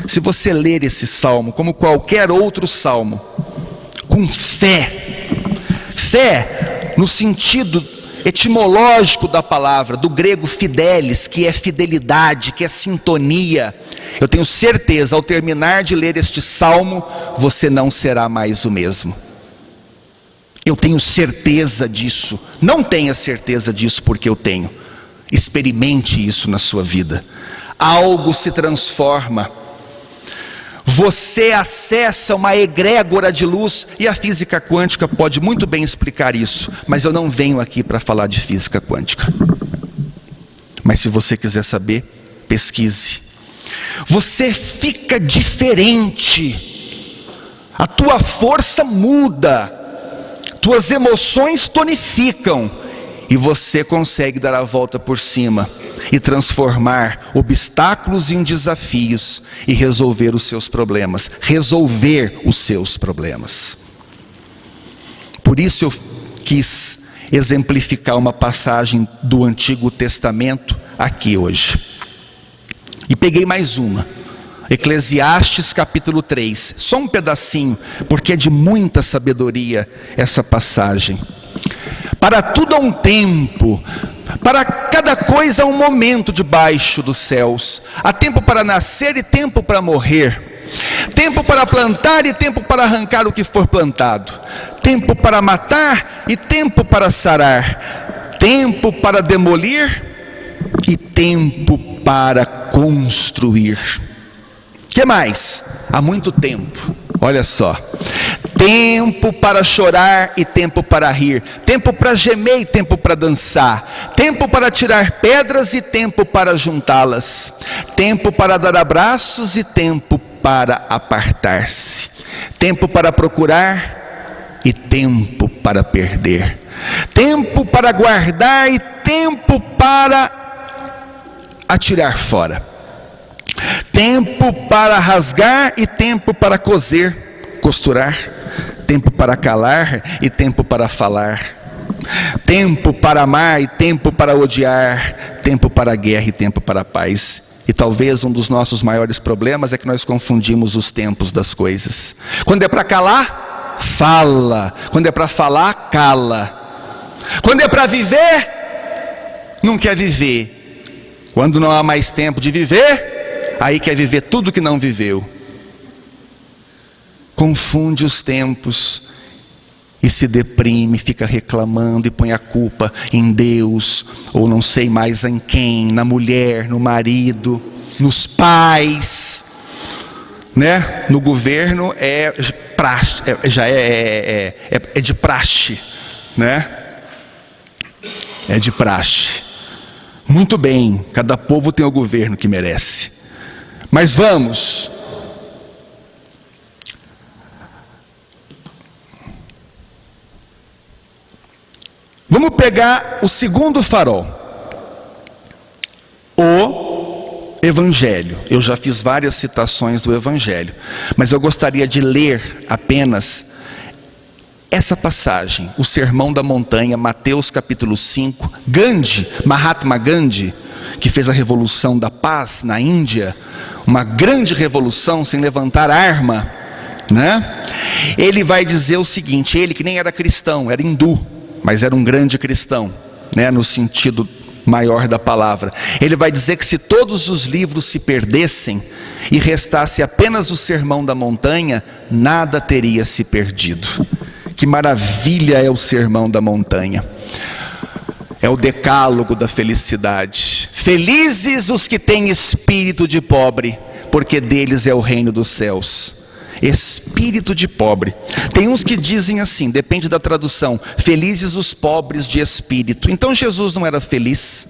se você ler esse salmo, como qualquer outro salmo, com fé no sentido etimológico da palavra, do grego fidelis, que é fidelidade, que é sintonia, eu tenho certeza, ao terminar de ler este salmo, você não será mais o mesmo. Eu tenho certeza disso. Não tenha certeza disso porque eu tenho. Experimente isso na sua vida. Algo se transforma. Você acessa uma egrégora de luz, e a física quântica pode muito bem explicar isso, mas eu não venho aqui para falar de física quântica. Mas se você quiser saber, pesquise. Você fica diferente, a tua força muda, tuas emoções tonificam, e você consegue dar a volta por cima e transformar obstáculos em desafios e resolver os seus problemas. Por isso eu quis exemplificar uma passagem do Antigo Testamento aqui hoje. E peguei mais uma, Eclesiastes capítulo 3, só um pedacinho, porque é de muita sabedoria essa passagem. Para tudo há um tempo, para cada coisa há um momento debaixo dos céus. Há tempo para nascer e tempo para morrer. Tempo para plantar e tempo para arrancar o que for plantado. Tempo para matar e tempo para sarar. Tempo para demolir e tempo para construir. Que mais? Há muito tempo. Olha só. Tempo para chorar e tempo para rir, tempo para gemer e tempo para dançar, tempo para tirar pedras e tempo para juntá-las, tempo para dar abraços e tempo para apartar-se, tempo para procurar e tempo para perder, tempo para guardar e tempo para atirar fora, tempo para rasgar e tempo para costurar, tempo para calar e tempo para falar, tempo para amar e tempo para odiar, tempo para a guerra e tempo para a paz. E talvez um dos nossos maiores problemas é que nós confundimos os tempos das coisas. Quando é para calar, fala. Quando é para falar, cala. Quando é para viver, não quer viver. Quando não há mais tempo de viver, aí quer viver tudo que não viveu. Confunde os tempos e se deprime, fica reclamando e põe a culpa em Deus, ou não sei mais em quem, na mulher, no marido, nos pais, né? No governo é praxe, é de praxe, né? É de praxe. Muito bem, cada povo tem o governo que merece. Mas vamos. Vamos pegar o segundo farol, o Evangelho. Eu já fiz várias citações do Evangelho, mas eu gostaria de ler apenas essa passagem, o Sermão da Montanha, Mateus capítulo 5. Gandhi, Mahatma Gandhi, que fez a Revolução da Paz na Índia, uma grande revolução sem levantar arma, né? Ele vai dizer o seguinte, ele que nem era cristão, era hindu, mas era um grande cristão, né, no sentido maior da palavra. Ele vai dizer que se todos os livros se perdessem e restasse apenas o Sermão da Montanha, nada teria se perdido. Que maravilha é o Sermão da Montanha! É o decálogo da felicidade. Felizes os que têm espírito de pobre, porque deles é o reino dos céus. Espírito de pobre. Tem uns que dizem assim, depende da tradução, felizes os pobres de espírito. Então Jesus não era feliz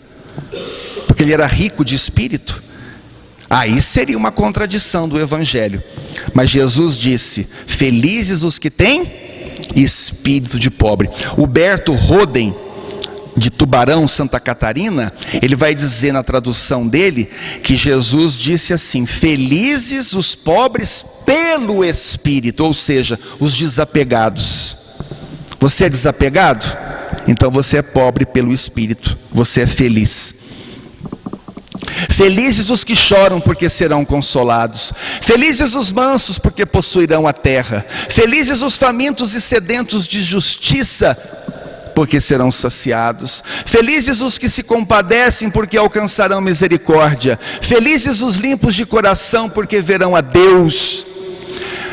porque ele era rico de espírito? Aí seria uma contradição do Evangelho. Mas Jesus disse, felizes os que têm espírito de pobre. Huberto Roden, de Tubarão, Santa Catarina, ele vai dizer na tradução dele que Jesus disse assim, felizes os pobres pelo Espírito, ou seja, os desapegados. Você é desapegado? Então você é pobre pelo Espírito, você é feliz. Felizes os que choram, porque serão consolados. Felizes os mansos, porque possuirão a terra. Felizes os famintos e sedentos de justiça, porque serão saciados. Felizes os que se compadecem, porque alcançarão misericórdia. Felizes os limpos de coração, porque verão a Deus.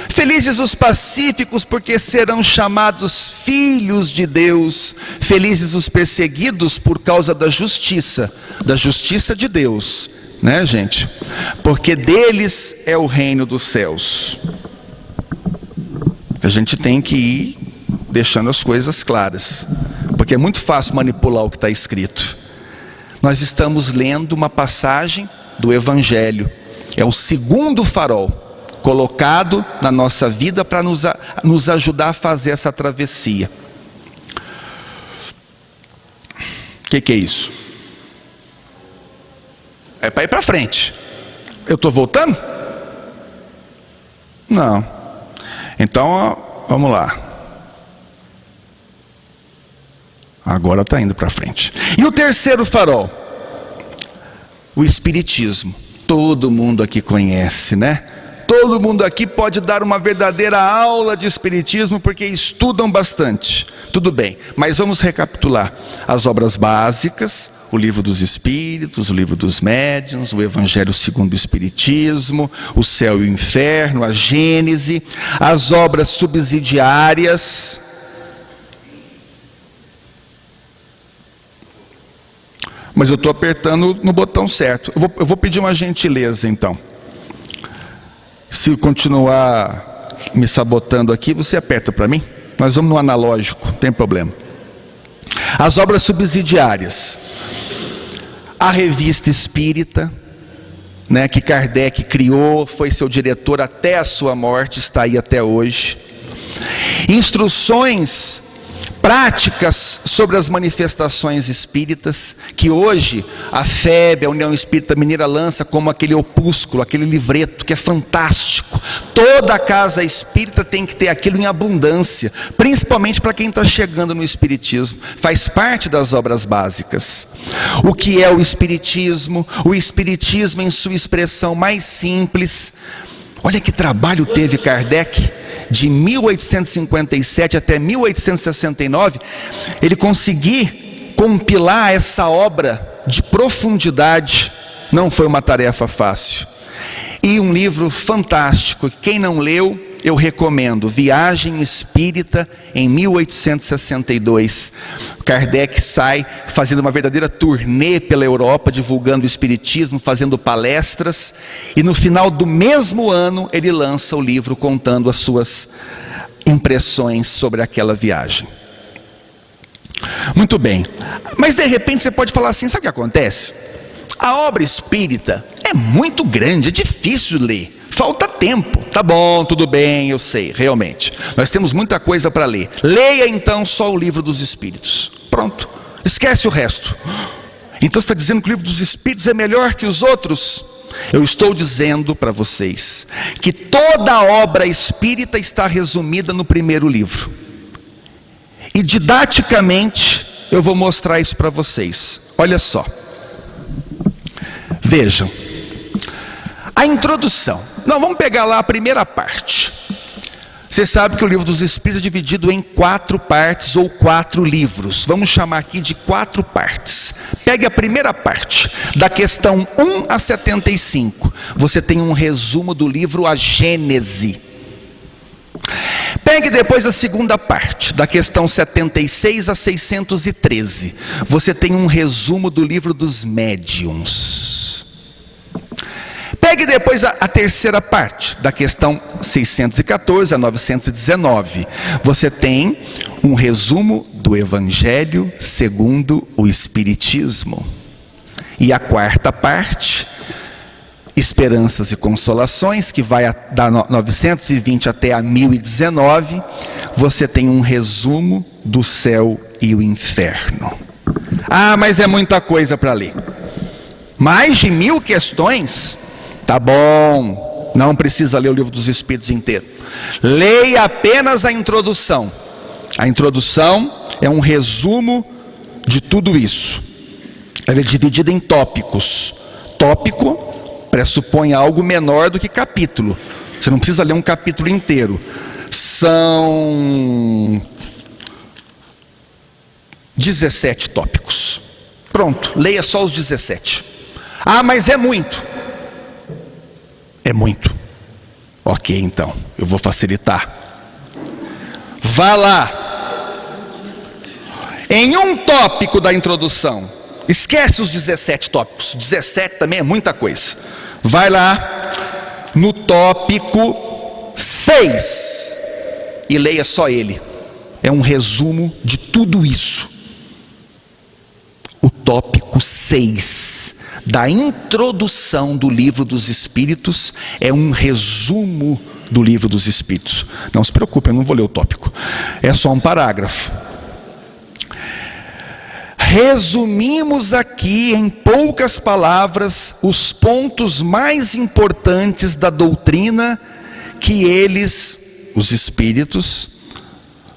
Felizes os pacíficos, porque serão chamados filhos de Deus. Felizes os perseguidos por causa da justiça de Deus, né, gente? Porque deles é o reino dos céus. A gente tem que ir deixando as coisas claras, porque é muito fácil manipular o que está escrito. Nós estamos lendo uma passagem do Evangelho, é o segundo farol colocado na nossa vida para nos ajudar a fazer essa travessia. O que é isso? É para ir para frente. Eu estou voltando? Não. Então, ó, vamos lá. Agora está indo para frente. E o terceiro farol? O Espiritismo. Todo mundo aqui conhece, né? Todo mundo aqui pode dar uma verdadeira aula de Espiritismo, porque estudam bastante. Tudo bem, mas vamos recapitular. As obras básicas, o Livro dos Espíritos, o Livro dos Médiuns, o Evangelho segundo o Espiritismo, o Céu e o Inferno, a Gênese, as obras subsidiárias. Mas eu estou apertando no botão certo. Eu vou pedir uma gentileza, então. Se continuar me sabotando aqui, você aperta para mim. Nós vamos no analógico, não tem problema. As obras subsidiárias. A Revista Espírita, né, que Kardec criou, foi seu diretor até a sua morte, está aí até hoje. Instruções práticas sobre as manifestações espíritas, que hoje a FEB, a União Espírita Mineira, lança como aquele opúsculo, aquele livreto que é fantástico. Toda a casa espírita tem que ter aquilo em abundância, principalmente para quem está chegando no Espiritismo. Faz parte das obras básicas. O que é o Espiritismo? O Espiritismo em sua expressão mais simples. Olha que trabalho teve Kardec. De 1857 até 1869, ele conseguiu compilar essa obra de profundidade. Não foi uma tarefa fácil. E um livro fantástico, quem não leu, eu recomendo, Viagem Espírita, em 1862. Kardec sai fazendo uma verdadeira turnê pela Europa, divulgando o Espiritismo, fazendo palestras, e no final do mesmo ano, ele lança o livro contando as suas impressões sobre aquela viagem. Muito bem, mas de repente você pode falar assim, sabe o que acontece? A obra espírita é muito grande, é difícil ler. Falta tempo. Tá bom, tudo bem, eu sei, realmente. Nós temos muita coisa para ler. Leia então só o Livro dos Espíritos. Pronto. Esquece o resto. Então você está dizendo que o Livro dos Espíritos é melhor que os outros? Eu estou dizendo para vocês que toda a obra espírita está resumida no primeiro livro. E didaticamente eu vou mostrar isso para vocês. Olha só. Vejam. A introdução. Não, vamos pegar lá a primeira parte. Você sabe que o Livro dos Espíritos é dividido em 4 partes ou 4 livros. Vamos chamar aqui de 4 partes. Pegue a primeira parte, da questão 1 a 75. Você tem um resumo do livro A Gênese. Pegue depois a segunda parte, da questão 76 a 613. Você tem um resumo do Livro dos Médiuns. Pegue depois a terceira parte, da questão 614 a 919. Você tem um resumo do Evangelho segundo o Espiritismo. E a quarta parte, Esperanças e Consolações, que vai da 920 até a 1019. Você tem um resumo do Céu e o Inferno. Ah, mas é muita coisa para ler. Mais de 1000 questões? Tá bom, não precisa ler o Livro dos Espíritos inteiro. Leia apenas a introdução. A introdução é um resumo de tudo isso. Ela é dividida em tópicos. Tópico pressupõe algo menor do que capítulo. Você não precisa ler um capítulo inteiro. São 17 tópicos. Pronto, leia só os 17. Ah, mas é muito. É muito. Ok, então, eu vou facilitar. Vá lá. Em um tópico da introdução, Esquece os 17 tópicos. 17 também é muita coisa. Vai lá no tópico 6 e leia só ele. É um resumo de tudo isso. O tópico 6 da introdução do Livro dos Espíritos é um resumo do Livro dos Espíritos. Não se preocupe, eu não vou ler o tópico. É só um parágrafo. Resumimos aqui em poucas palavras os pontos mais importantes da doutrina que eles, os Espíritos,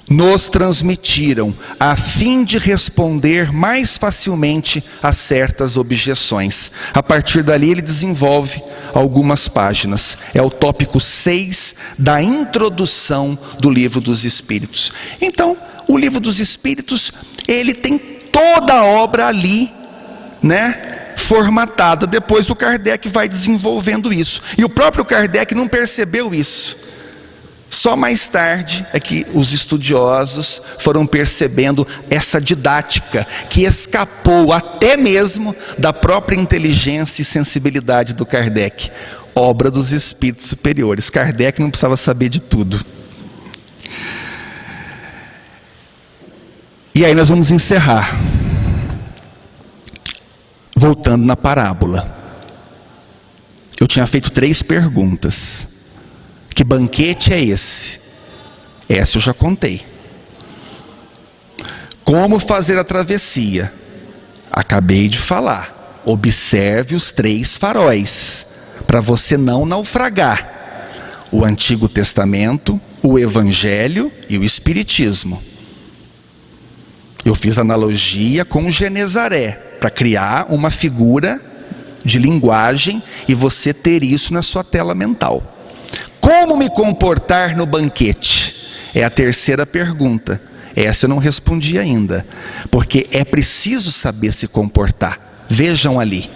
nos transmitiram, a fim de responder mais facilmente a certas objeções. A partir dali ele desenvolve algumas páginas. É o tópico 6 da introdução do Livro dos Espíritos. Então, o Livro dos Espíritos, ele tem toda a obra ali, formatada. Depois o Kardec vai desenvolvendo isso. E o próprio Kardec não percebeu isso. Só mais tarde é que os estudiosos foram percebendo essa didática que escapou até mesmo da própria inteligência e sensibilidade do Kardec. Obra dos espíritos superiores. Kardec não precisava saber de tudo. E aí nós vamos encerrar. Voltando na parábola. Eu tinha feito 3 perguntas. Que banquete é esse? Essa eu já contei. Como fazer a travessia? Acabei de falar. Observe os 3 faróis, para você não naufragar. O Antigo Testamento, o Evangelho e o Espiritismo. Eu fiz analogia com Genezaré, para criar uma figura de linguagem e você ter isso na sua tela mental. Como me comportar no banquete? É a terceira pergunta. Essa eu não respondi ainda, porque é preciso saber se comportar. Vejam ali.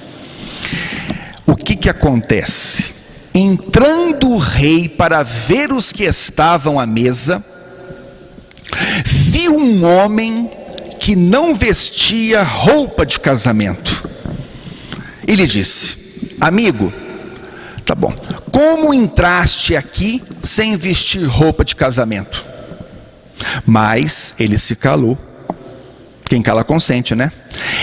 O que acontece? Entrando o rei para ver os que estavam à mesa, viu um homem que não vestia roupa de casamento. E lhe disse: amigo, tá bom, como entraste aqui sem vestir roupa de casamento? Mas ele se calou. Quem cala consente, né?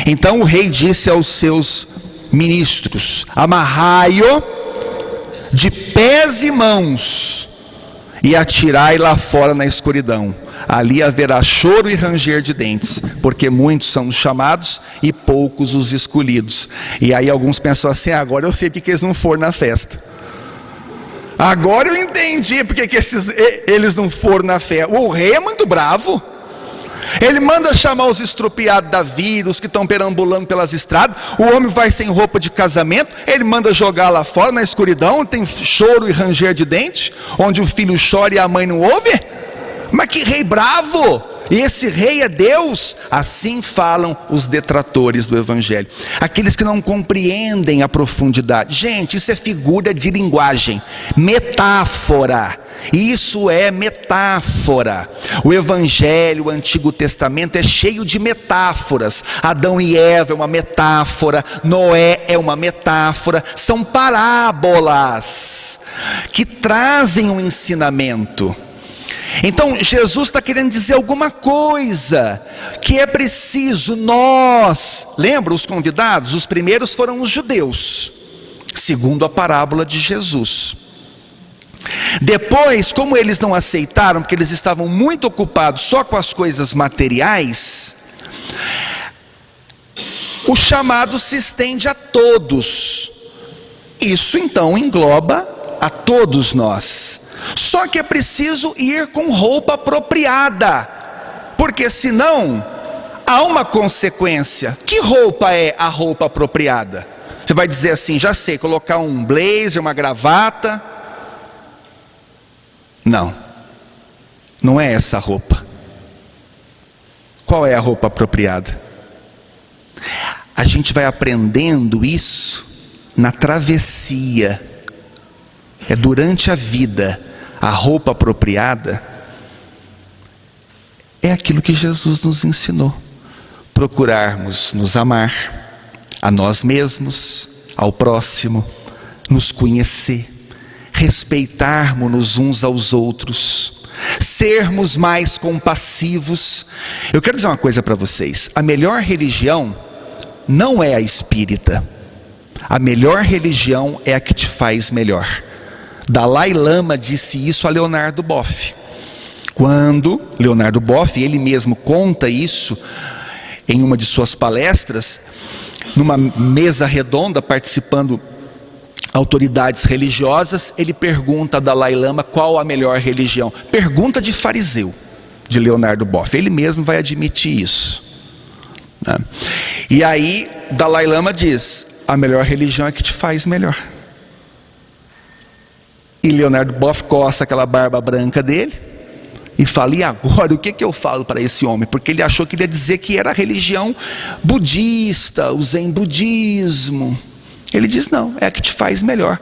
Então o rei disse aos seus ministros: amarrai-o de pés e mãos e atirai lá fora na escuridão. Ali haverá choro e ranger de dentes, porque muitos são os chamados e poucos os escolhidos. E aí alguns pensam assim: agora eu sei porque eles não foram na festa. Agora eu entendi porque que eles não foram na festa. O rei é muito bravo. Ele manda chamar os estrupiados da vida, os que estão perambulando pelas estradas. O homem vai sem roupa de casamento, ele manda jogar lá fora na escuridão, tem choro e ranger de dente, onde o filho chora e a mãe não ouve. Mas que rei bravo! E esse rei é Deus? Assim falam os detratores do Evangelho, aqueles que não compreendem a profundidade. Gente, isso é figura de linguagem, metáfora. Isso é metáfora. O Evangelho, o Antigo Testamento é cheio de metáforas. Adão e Eva é uma metáfora, Noé é uma metáfora. São parábolas que trazem um ensinamento. Então Jesus está querendo dizer alguma coisa, que é preciso nós, lembra os convidados? Os primeiros foram os judeus, segundo a parábola de Jesus. Depois, como eles não aceitaram, porque eles estavam muito ocupados só com as coisas materiais, o chamado se estende a todos. Isso então engloba a todos nós. Só que é preciso ir com roupa apropriada, porque senão há uma consequência. Que roupa é a roupa apropriada? Você vai dizer assim: já sei, colocar um blazer, uma gravata. Não, não é essa a roupa. Qual é a roupa apropriada? A gente vai aprendendo isso na travessia. É durante a vida. A roupa apropriada é aquilo que Jesus nos ensinou: procurarmos nos amar, a nós mesmos, ao próximo, nos conhecer, respeitarmos-nos uns aos outros, sermos mais compassivos. Eu quero dizer uma coisa para vocês: a melhor religião não é a espírita. A melhor religião é a que te faz melhor. Dalai Lama disse isso a Leonardo Boff. Quando Leonardo Boff, ele mesmo conta isso em uma de suas palestras, numa mesa redonda, participando autoridades religiosas, ele pergunta a Dalai Lama qual a melhor religião. Pergunta de fariseu, de Leonardo Boff. Ele mesmo vai admitir isso, né? E aí Dalai Lama diz: a melhor religião é que te faz melhor. E Leonardo Boff coça aquela barba branca dele e fala: e agora o que eu falo para esse homem? Porque ele achou que ele ia dizer que era a religião budista, o Zen budismo. Ele diz: não, é a que te faz melhor.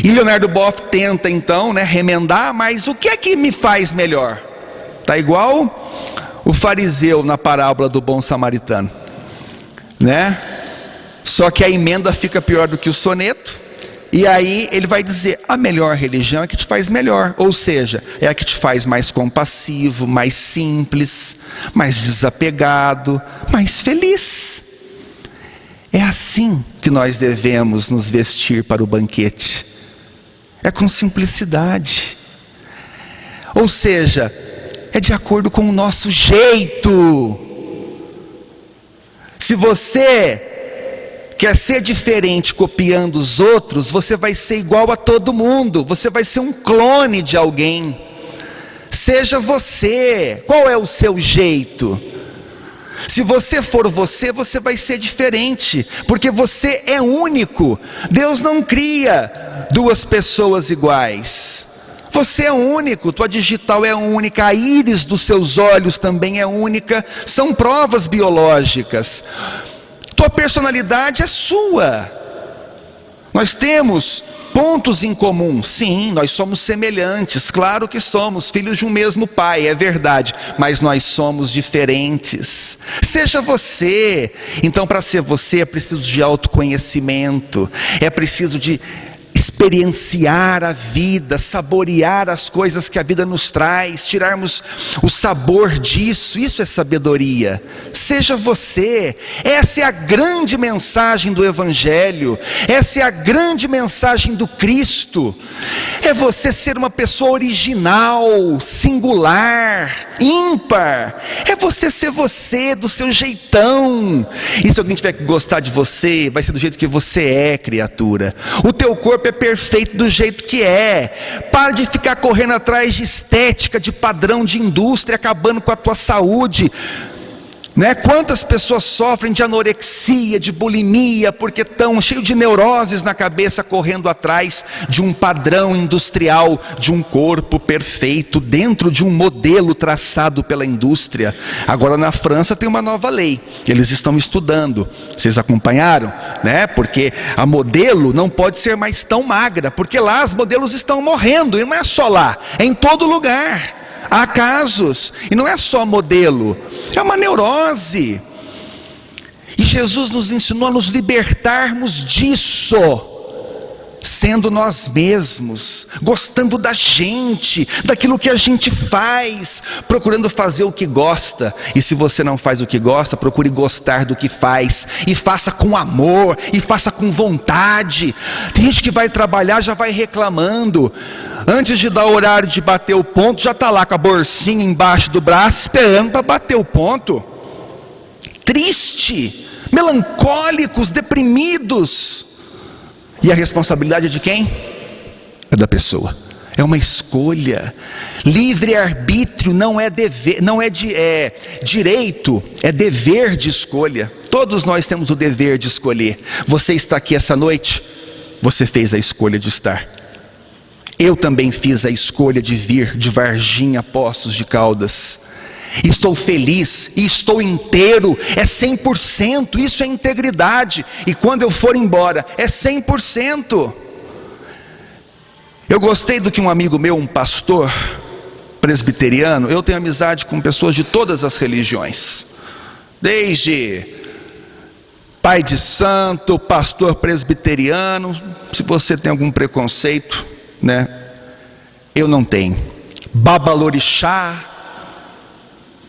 E Leonardo Boff tenta então, remendar: mas o que é que me faz melhor? Está igual o fariseu na parábola do bom samaritano, né? Só que a emenda fica pior do que o soneto. E aí ele vai dizer: a melhor religião é a que te faz melhor. Ou seja, é a que te faz mais compassivo, mais simples, mais desapegado, mais feliz. É assim que nós devemos nos vestir para o banquete. É com simplicidade. Ou seja, é de acordo com o nosso jeito. Se você quer ser diferente copiando os outros, você vai ser igual a todo mundo. Você vai ser um clone de alguém. Seja você. Qual é o seu jeito? Se você for você, você vai ser diferente, porque você é único. Deus não cria duas pessoas iguais. Você é único, tua digital é única, a íris dos seus olhos também é única. São provas biológicas. Tua personalidade é sua. Nós temos pontos em comum. Sim, nós somos semelhantes. Claro que somos filhos de um mesmo pai, é verdade. Mas nós somos diferentes. Seja você. Então, para ser você é preciso de autoconhecimento. É preciso de experienciar a vida, saborear as coisas que a vida nos traz, tirarmos o sabor disso. Isso é sabedoria. Seja você. Essa é a grande mensagem do Evangelho. Essa é a grande mensagem do Cristo. É você ser uma pessoa original, singular, ímpar. É você ser você, do seu jeitão. E se alguém tiver que gostar de você, vai ser do jeito que você é, criatura. O teu corpo é perfeito do jeito que é. Para de ficar correndo atrás de estética, de padrão de indústria, acabando com a tua saúde. Quantas pessoas sofrem de anorexia, de bulimia, porque estão cheios de neuroses na cabeça, correndo atrás de um padrão industrial, de um corpo perfeito, dentro de um modelo traçado pela indústria. Agora na França tem uma nova lei, eles estão estudando, vocês acompanharam? Porque a modelo não pode ser mais tão magra, porque lá as modelos estão morrendo, e não é só lá, é em todo lugar. Há casos, e não é só modelo, é uma neurose. E Jesus nos ensinou a nos libertarmos disso, sendo nós mesmos, gostando da gente, daquilo que a gente faz, procurando fazer o que gosta. E se você não faz o que gosta, procure gostar do que faz, e faça com amor, e faça com vontade. Tem gente que vai trabalhar, já vai reclamando, antes de dar o horário de bater o ponto, já está lá com a bolsinha embaixo do braço, esperando para bater o ponto. Triste, melancólicos, deprimidos. E a responsabilidade é de quem? É da pessoa. É uma escolha. Livre-arbítrio não é dever, não é direito, é dever de escolha. Todos nós temos o dever de escolher. Você está aqui essa noite, você fez a escolha de estar. Eu também fiz a escolha de vir de Varginha, Poços de Caldas. Estou feliz e estou inteiro, é 100%, isso é integridade. E quando eu for embora, é 100%. Eu gostei do que um amigo meu, um pastor presbiteriano, eu tenho amizade com pessoas de todas as religiões, desde pai de santo, pastor presbiteriano. Se você tem algum preconceito, né? Eu não tenho. Babalorixá,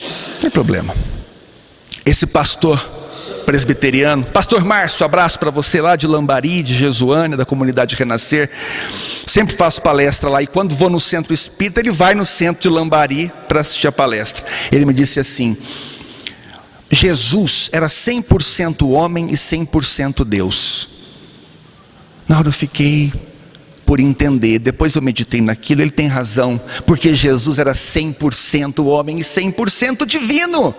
não tem problema. Esse pastor presbiteriano, pastor Márcio, abraço para você lá de Lambari, de Jesuânia, da comunidade Renascer. Sempre faço palestra lá, e quando vou no centro espírita, ele vai no centro de Lambari para assistir a palestra. Ele me disse assim: Jesus era 100% homem e 100% Deus. Na hora eu fiquei por entender, depois eu meditei naquilo. Ele tem razão, porque Jesus era 100% homem e 100% divino,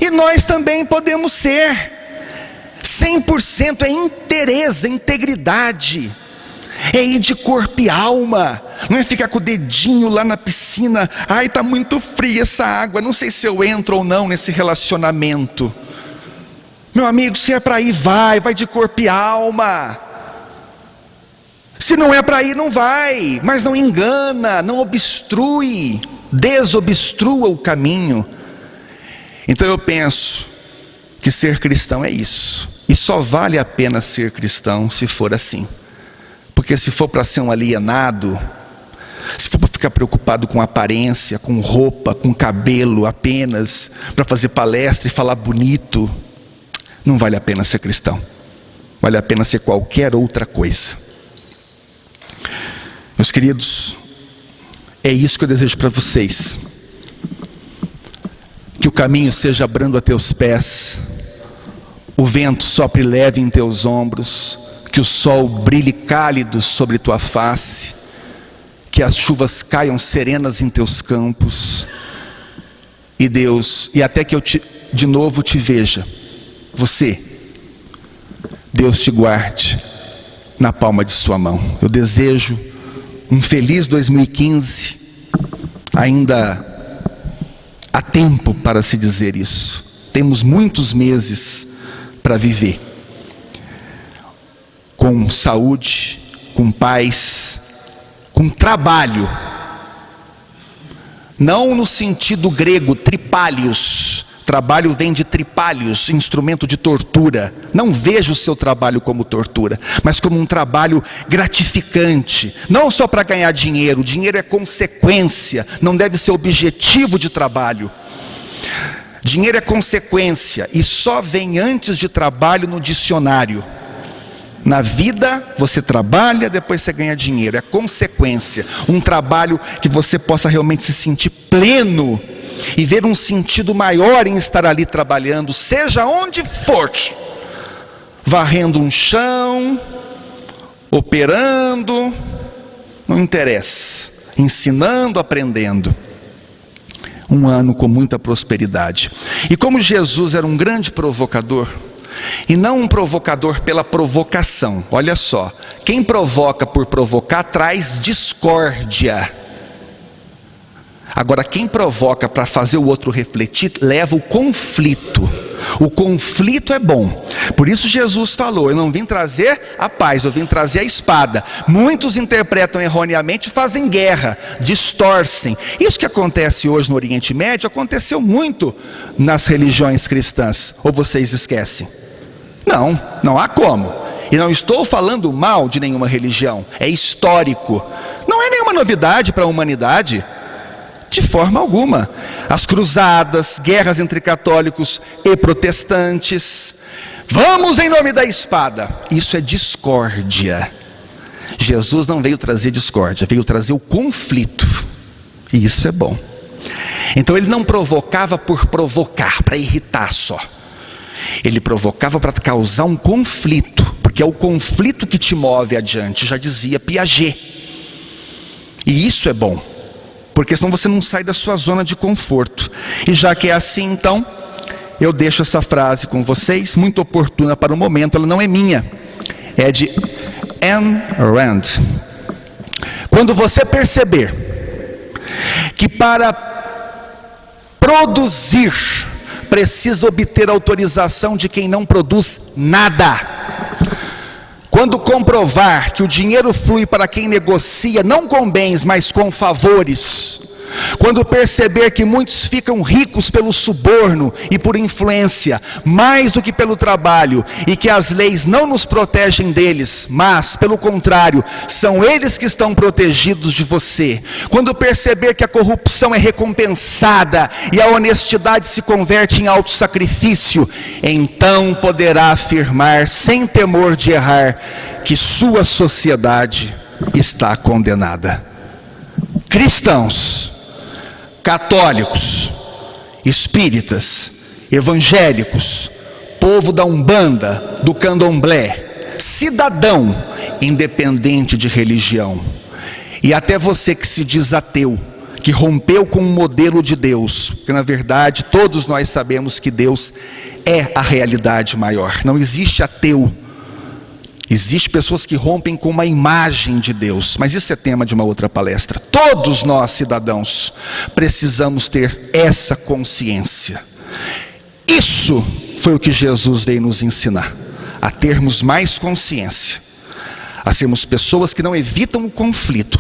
e nós também podemos ser. 100% é inteireza, integridade, é ir de corpo e alma, não é ficar com o dedinho lá na piscina. Ai, está muito fria essa água, não sei se eu entro ou não nesse relacionamento. Meu amigo, se é para ir, vai de corpo e alma. Se não é para ir, não vai, mas não engana, não obstrui, desobstrua o caminho. Então eu penso que ser cristão é isso, e só vale a pena ser cristão se for assim. Porque se for para ser um alienado, se for para ficar preocupado com aparência, com roupa, com cabelo apenas, para fazer palestra e falar bonito, não vale a pena ser cristão. Vale a pena ser qualquer outra coisa. Meus queridos, é isso que eu desejo para vocês. Que o caminho seja brando a teus pés, o vento sopre leve em teus ombros, que o sol brilhe cálido sobre tua face, que as chuvas caiam serenas em teus campos, e Deus, e até que eu de novo te veja, você, Deus te guarde na palma de sua mão. Eu desejo um feliz 2015, ainda há tempo para se dizer isso, temos muitos meses para viver, com saúde, com paz, com trabalho, não no sentido grego, tripálios. Trabalho vem de tripálios, instrumento de tortura. Não veja o seu trabalho como tortura, mas como um trabalho gratificante, não só para ganhar dinheiro. O dinheiro é consequência, não deve ser objetivo de trabalho. Dinheiro é consequência, e só vem antes de trabalho no dicionário. Na vida você trabalha, depois você ganha dinheiro, é consequência. Um trabalho que você possa realmente se sentir pleno e ver um sentido maior em estar ali trabalhando, seja onde for, varrendo um chão, operando, não interessa, ensinando, aprendendo. Um ano com muita prosperidade. E como Jesus era um grande provocador, e não um provocador pela provocação, olha só, quem provoca por provocar traz discórdia. Agora, quem provoca para fazer o outro refletir, leva o conflito. O conflito é bom. Por isso Jesus falou: eu não vim trazer a paz, eu vim trazer a espada. Muitos interpretam erroneamente e fazem guerra, distorcem. Isso que acontece hoje no Oriente Médio, aconteceu muito nas religiões cristãs. Ou vocês esquecem? Não, não há como. E não estou falando mal de nenhuma religião, é histórico. Não é nenhuma novidade para a humanidade. De forma alguma. As cruzadas, guerras entre católicos e protestantes. Vamos em nome da espada. Isso é discórdia. Jesus não veio trazer discórdia, veio trazer o conflito. E isso é bom. Então ele não provocava por provocar, para irritar só. Ele provocava para causar um conflito, porque é o conflito que te move adiante, já dizia Piaget. E isso é bom, porque senão você não sai da sua zona de conforto. E já que é assim, então, eu deixo essa frase com vocês, muito oportuna para o momento. Ela não é minha, é de Ayn Rand. Quando você perceber que para produzir precisa obter autorização de quem não produz nada, quando comprovar que o dinheiro flui para quem negocia não com bens, mas com favores, quando perceber que muitos ficam ricos pelo suborno e por influência, mais do que pelo trabalho, e que as leis não nos protegem deles, mas, pelo contrário, são eles que estão protegidos de você, quando perceber que a corrupção é recompensada e a honestidade se converte em autossacrifício, então poderá afirmar, sem temor de errar, que sua sociedade está condenada. Cristãos, católicos, espíritas, evangélicos, povo da Umbanda, do Candomblé, cidadão, independente de religião, e até você que se diz ateu, que rompeu com o modelo de Deus, porque na verdade todos nós sabemos que Deus é a realidade maior, não existe ateu. Existem pessoas que rompem com uma imagem de Deus, mas isso é tema de uma outra palestra. Todos nós, cidadãos, precisamos ter essa consciência. Isso foi o que Jesus veio nos ensinar, a termos mais consciência, a sermos pessoas que não evitam o conflito,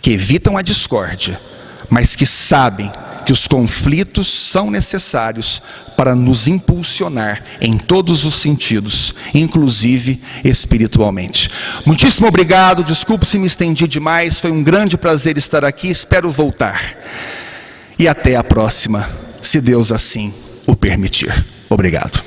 que evitam a discórdia, mas que sabem que os conflitos são necessários para nos impulsionar em todos os sentidos, inclusive espiritualmente. Muitíssimo obrigado, desculpe se me estendi demais, foi um grande prazer estar aqui, espero voltar. E até a próxima, se Deus assim o permitir. Obrigado.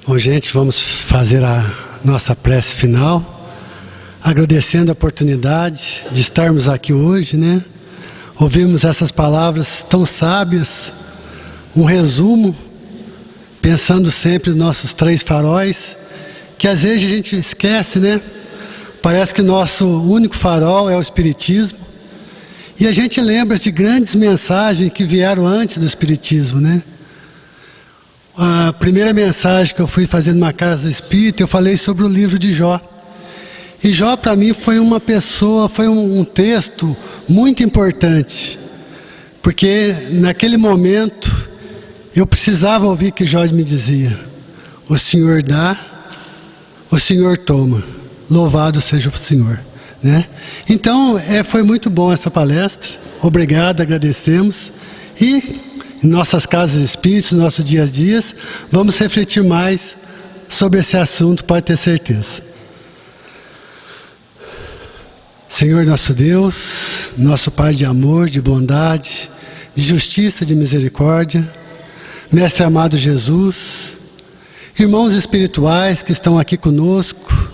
Bom, gente, vamos fazer a nossa prece final, agradecendo a oportunidade de estarmos aqui hoje, né? Ouvimos essas palavras tão sábias, um resumo, pensando sempre nos nossos 3 faróis, que às vezes a gente esquece, né? Parece que nosso único farol é o Espiritismo, e a gente lembra de grandes mensagens que vieram antes do Espiritismo, né? A primeira mensagem que eu fui fazer numa casa espírita, eu falei sobre o livro de Jó. E Jó para mim foi uma pessoa, foi um texto muito importante. Porque naquele momento eu precisava ouvir que Jó me dizia: o Senhor dá, o Senhor toma, louvado seja o Senhor, né? Então foi muito bom essa palestra, obrigado, agradecemos. E em nossas casas espíritas, no nosso dia a dia, vamos refletir mais sobre esse assunto, pode ter certeza. Senhor nosso Deus, nosso Pai de amor, de bondade, de justiça, de misericórdia, Mestre amado Jesus, irmãos espirituais que estão aqui conosco,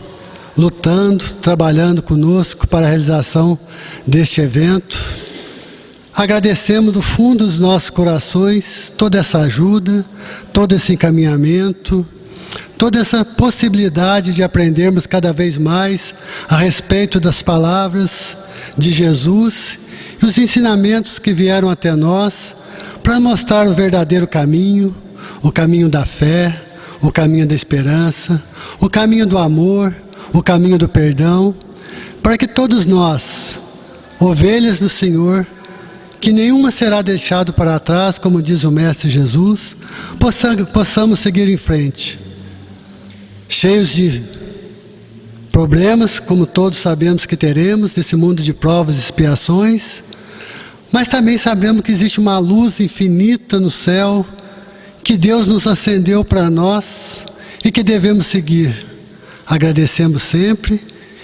lutando, trabalhando conosco para a realização deste evento, agradecemos do fundo dos nossos corações toda essa ajuda, todo esse encaminhamento, toda essa possibilidade de aprendermos cada vez mais a respeito das palavras de Jesus e os ensinamentos que vieram até nós para mostrar o verdadeiro caminho, o caminho da fé, o caminho da esperança, o caminho do amor, o caminho do perdão, para que todos nós, ovelhas do Senhor, que nenhuma será deixado para trás, como diz o Mestre Jesus, possamos seguir em frente, cheios de problemas, como todos sabemos que teremos, nesse mundo de provas e expiações, mas também sabemos que existe uma luz infinita no céu, que Deus nos acendeu para nós e que devemos seguir. Agradecemos sempre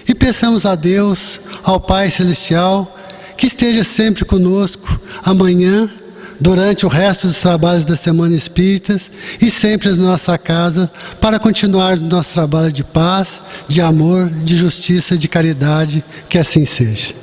e peçamos a Deus, ao Pai Celestial, que esteja sempre conosco amanhã, durante o resto dos trabalhos da Semana Espíritas e sempre na nossa casa, para continuar o nosso trabalho de paz, de amor, de justiça, de caridade, que assim seja.